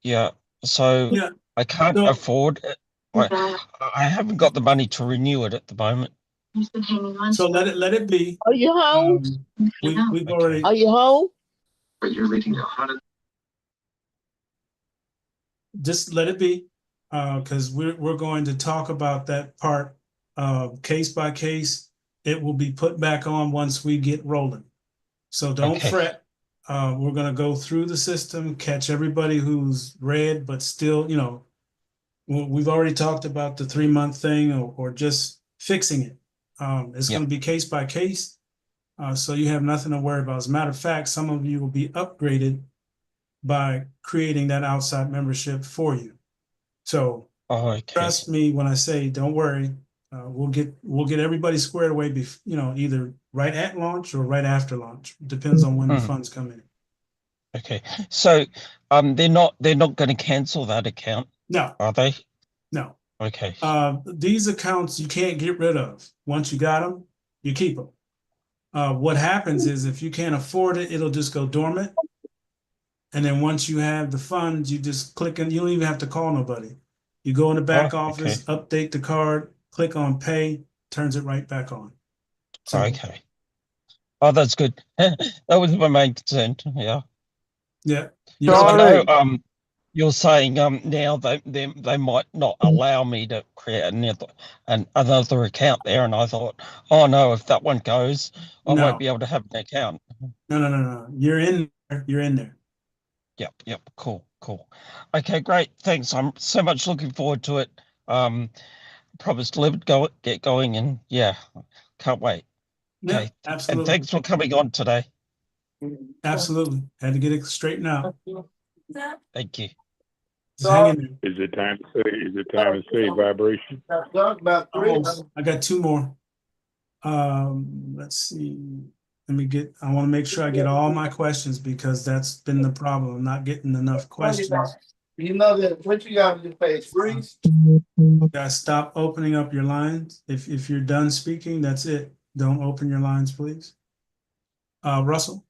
Yeah. So Yeah. I can't So, afford it. I haven't got the money to renew it at the moment. so let it be. Are you home? We've already. Are you home? But you're reading a hundred. Just let it be, because we're going to talk about that part case by case. It will be put back on once we get rolling. So don't fret. We're going to go through the system, catch everybody who's red, but still, we've already talked about the 3-month thing or just fixing it. It's going to be case by case. So you have nothing to worry about. As a matter of fact, some of you will be upgraded by creating that outside membership for you. So trust me when I say, don't worry. We'll get everybody squared away. Either right at launch or right after launch. Depends on when the funds come in. Okay, so they're not going to cancel that account. No, are they? No. Okay. These accounts you can't get rid of. Once you got them, you keep them. What happens is if you can't afford it, it'll just go dormant. And then once you have the funds, you just click and you don't even have to call nobody. You go in the back office, update the card, click on pay, turns it right back on. So, okay. Oh, that's good. That was my main concern. Yeah. Yeah. I know you're saying now they might not allow me to create another account there, and I thought, oh no, if that one goes, I won't be able to have an account. No. You're in there. You're in there. Yep. Cool. Okay, great. Thanks. I'm so much looking forward to it. Promise to get going, and yeah, can't wait. Okay. Yeah, absolutely. And thanks for coming on today. Absolutely. Had to get it straightened out. Thank you. Just hang in there. Is it time to say vibration? Almost. I got 2 more. Let's see. I want to make sure I get all my questions because that's been the problem. I'm not getting enough questions. You know that what you got on your page, Breeze? Guys, stop opening up your lines. If you're done speaking, that's it. Don't open your lines, please. Russell?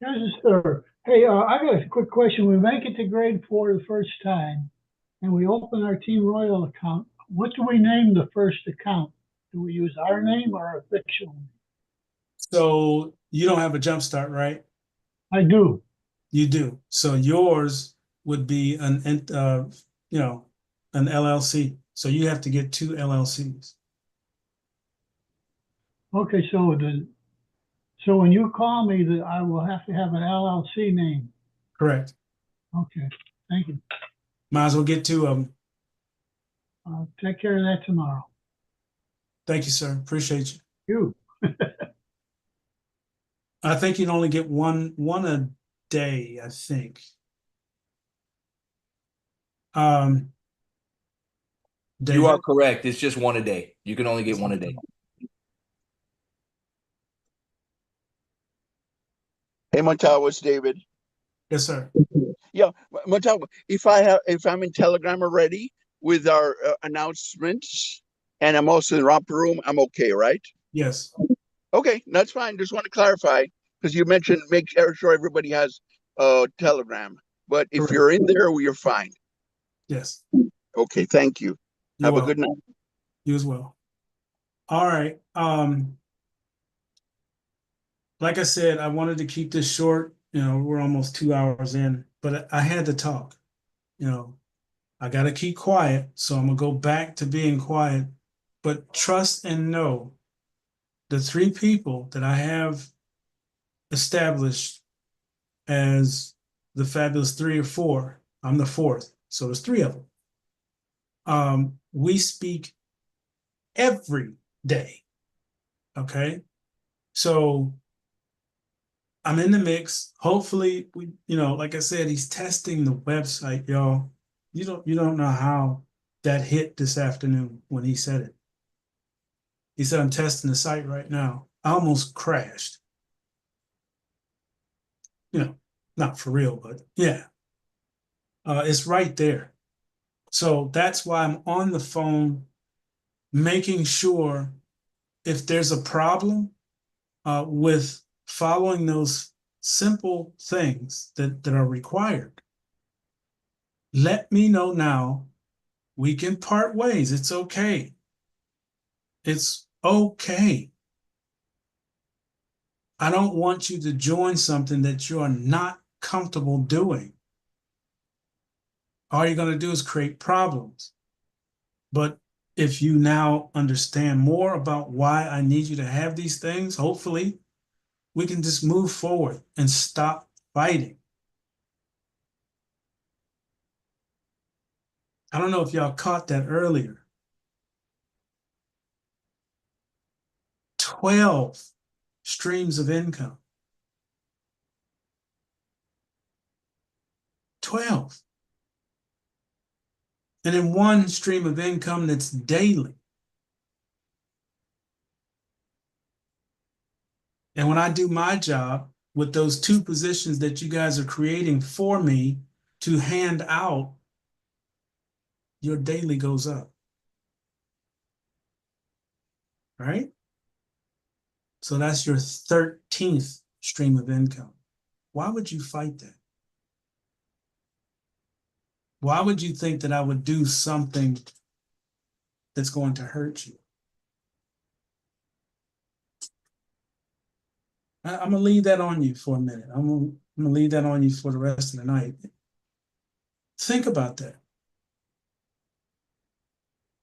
Yes, sir. Hey, I got a quick question. We make it to grade 4 the first time, and we open our Team Royal account. What do we name the first account? Do we use our name or a fictional name? So you don't have a jump start, right? I do. You do. So yours would be an LLC. So you have to get 2 LLCs. Okay, so when you call me, I will have to have an LLC name. Correct. Okay, thank you. Might as well get 2 of them. I'll take care of that tomorrow. Thank you, sir. Appreciate you. You. I think you'd only get one a day, I think. You are David? correct. It's just one a day. You can only get one a day. Hey, Montalvo, it's David. Yes, sir. Yeah, Montalvo, if I'm in Telegram already with our announcements and I'm also in the romper room, I'm okay, right? Yes. Okay, that's fine. Just want to clarify because you mentioned make sure everybody has Telegram. But if Correct. you're in there, you're fine. Yes. Okay, thank you. You're Have a good welcome. night. You as well. All right. Like I said, I wanted to keep this short. We're almost 2 hours in, but I had to talk. I got to keep quiet, so I'm gonna go back to being quiet. But trust and know the 3 people that I have established as the fabulous 3 or 4. I'm the 4th, so there's 3 of them. We speak every day. Okay, so I'm in the mix. Hopefully, like I said, he's testing the website, y'all. You don't know how that hit this afternoon when he said it. He said, I'm testing the site right now. I almost crashed. Not for real, but yeah. It's right there. So that's why I'm on the phone making sure if there's a problem with following those simple things that are required, let me know now. We can part ways. It's okay. It's okay. I don't want you to join something that you are not comfortable doing. All you're going to do is create problems. But if you now understand more about why I need you to have these things, hopefully we can just move forward and stop fighting. I don't know if y'all caught that earlier. 12 streams of income. 12. And in one stream of income that's daily. And when I do my job with those 2 positions that you guys are creating for me to hand out, your daily goes up. Right? So that's your 13th stream of income. Why would you fight that? Why would you think that I would do something that's going to hurt you? I'm going to leave that on you for a minute. I'm going to leave that on you for the rest of the night. Think about that.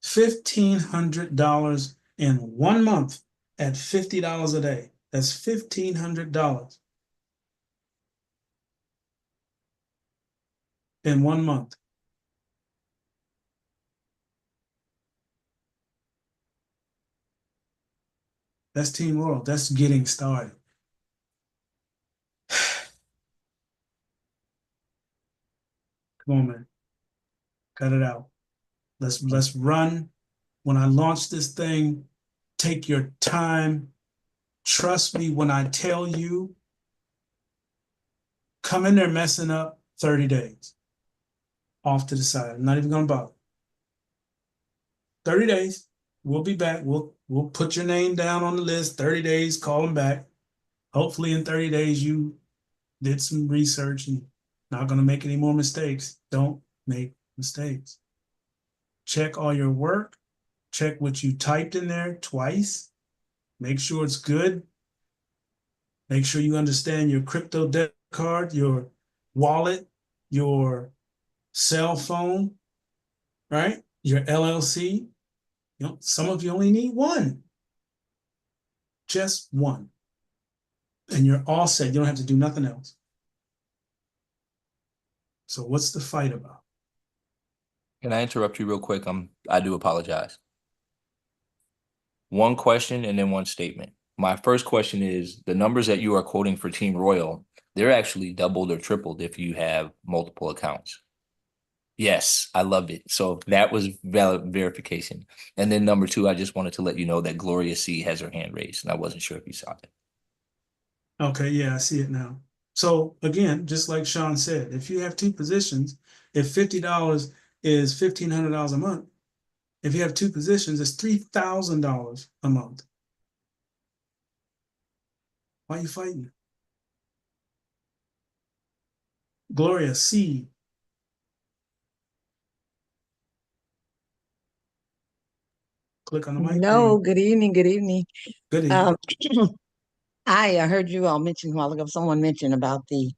$1,500 in 1 month at $50 a day. That's $1,500 in 1 month. That's Team World. That's getting started. Come on, man. Cut it out. Let's run. When I launch this thing, take your time. trust me when I tell you, come in there messing up 30 days. Off to the side. I'm not even gonna bother. 30 days. We'll be back. We'll put your name down on the list. 30 days, call them back. Hopefully in 30 days you did some research and not gonna make any more mistakes. Don't make mistakes. Check all your work. Check what you typed in there twice. Make sure it's good. Make sure you understand your crypto debit card, your wallet, your cell phone, right? Your LLC. You know, some of you only need one. Just one. And you're all set. You don't have to do nothing else. So what's the fight about? Can I interrupt you real quick? I do apologize. One question and then one statement. My first question is the numbers that you are quoting for Team Royal, they're actually doubled or tripled if you have multiple accounts. Yes, I loved it. So that was valid verification. And then number two, I just wanted to let you know that Gloria C has her hand raised, and I wasn't sure if you saw it. Okay, yeah, I see it now. So again, just like Sean said, if you have two positions, if $50 is $1,500 a month, if you have two positions, it's $3,000 a month. Why are you fighting? Gloria C. Click on the mic. No, good evening, good evening. Good evening. I heard you all mention a while ago, someone mentioned about the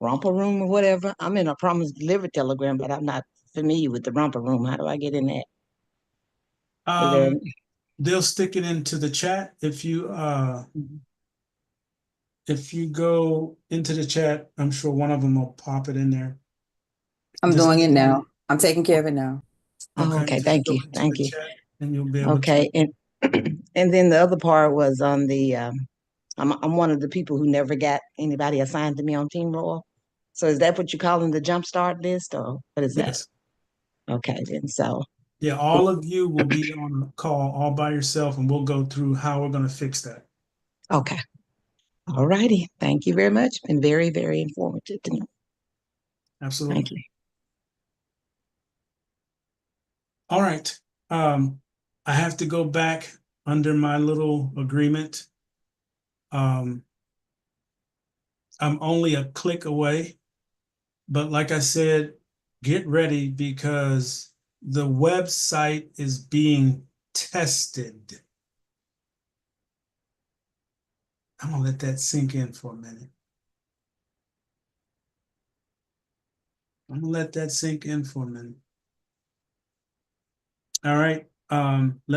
romper room or whatever. I'm in a promise delivered telegram, but I'm not familiar with the romper room. How do I get in that? Is there? They'll stick it into the chat if you go into the chat. I'm sure one of them will pop it in there. I'm Just doing it click on now. I'm taking care of it now. Oh, okay, just thank go you, into thank the you. chat and you'll be able Okay, to. and then the other part was on the I'm one of the people who never got anybody assigned to me on Team Royal. So is that what you call in the jumpstart list, or what is that? Yes. Okay, then so Yeah, all of you will be on a call all by yourself, and we'll go through how we're going to fix that. okay. All righty. Thank you very much. Been very, very informative to me. Absolutely. Thank you. All right. I have to go back under my little agreement. I'm only a click away, but like I said, get ready because the website is being tested. I'm gonna let that sink in for a minute. I'm gonna let that sink in for a minute. All right. Let me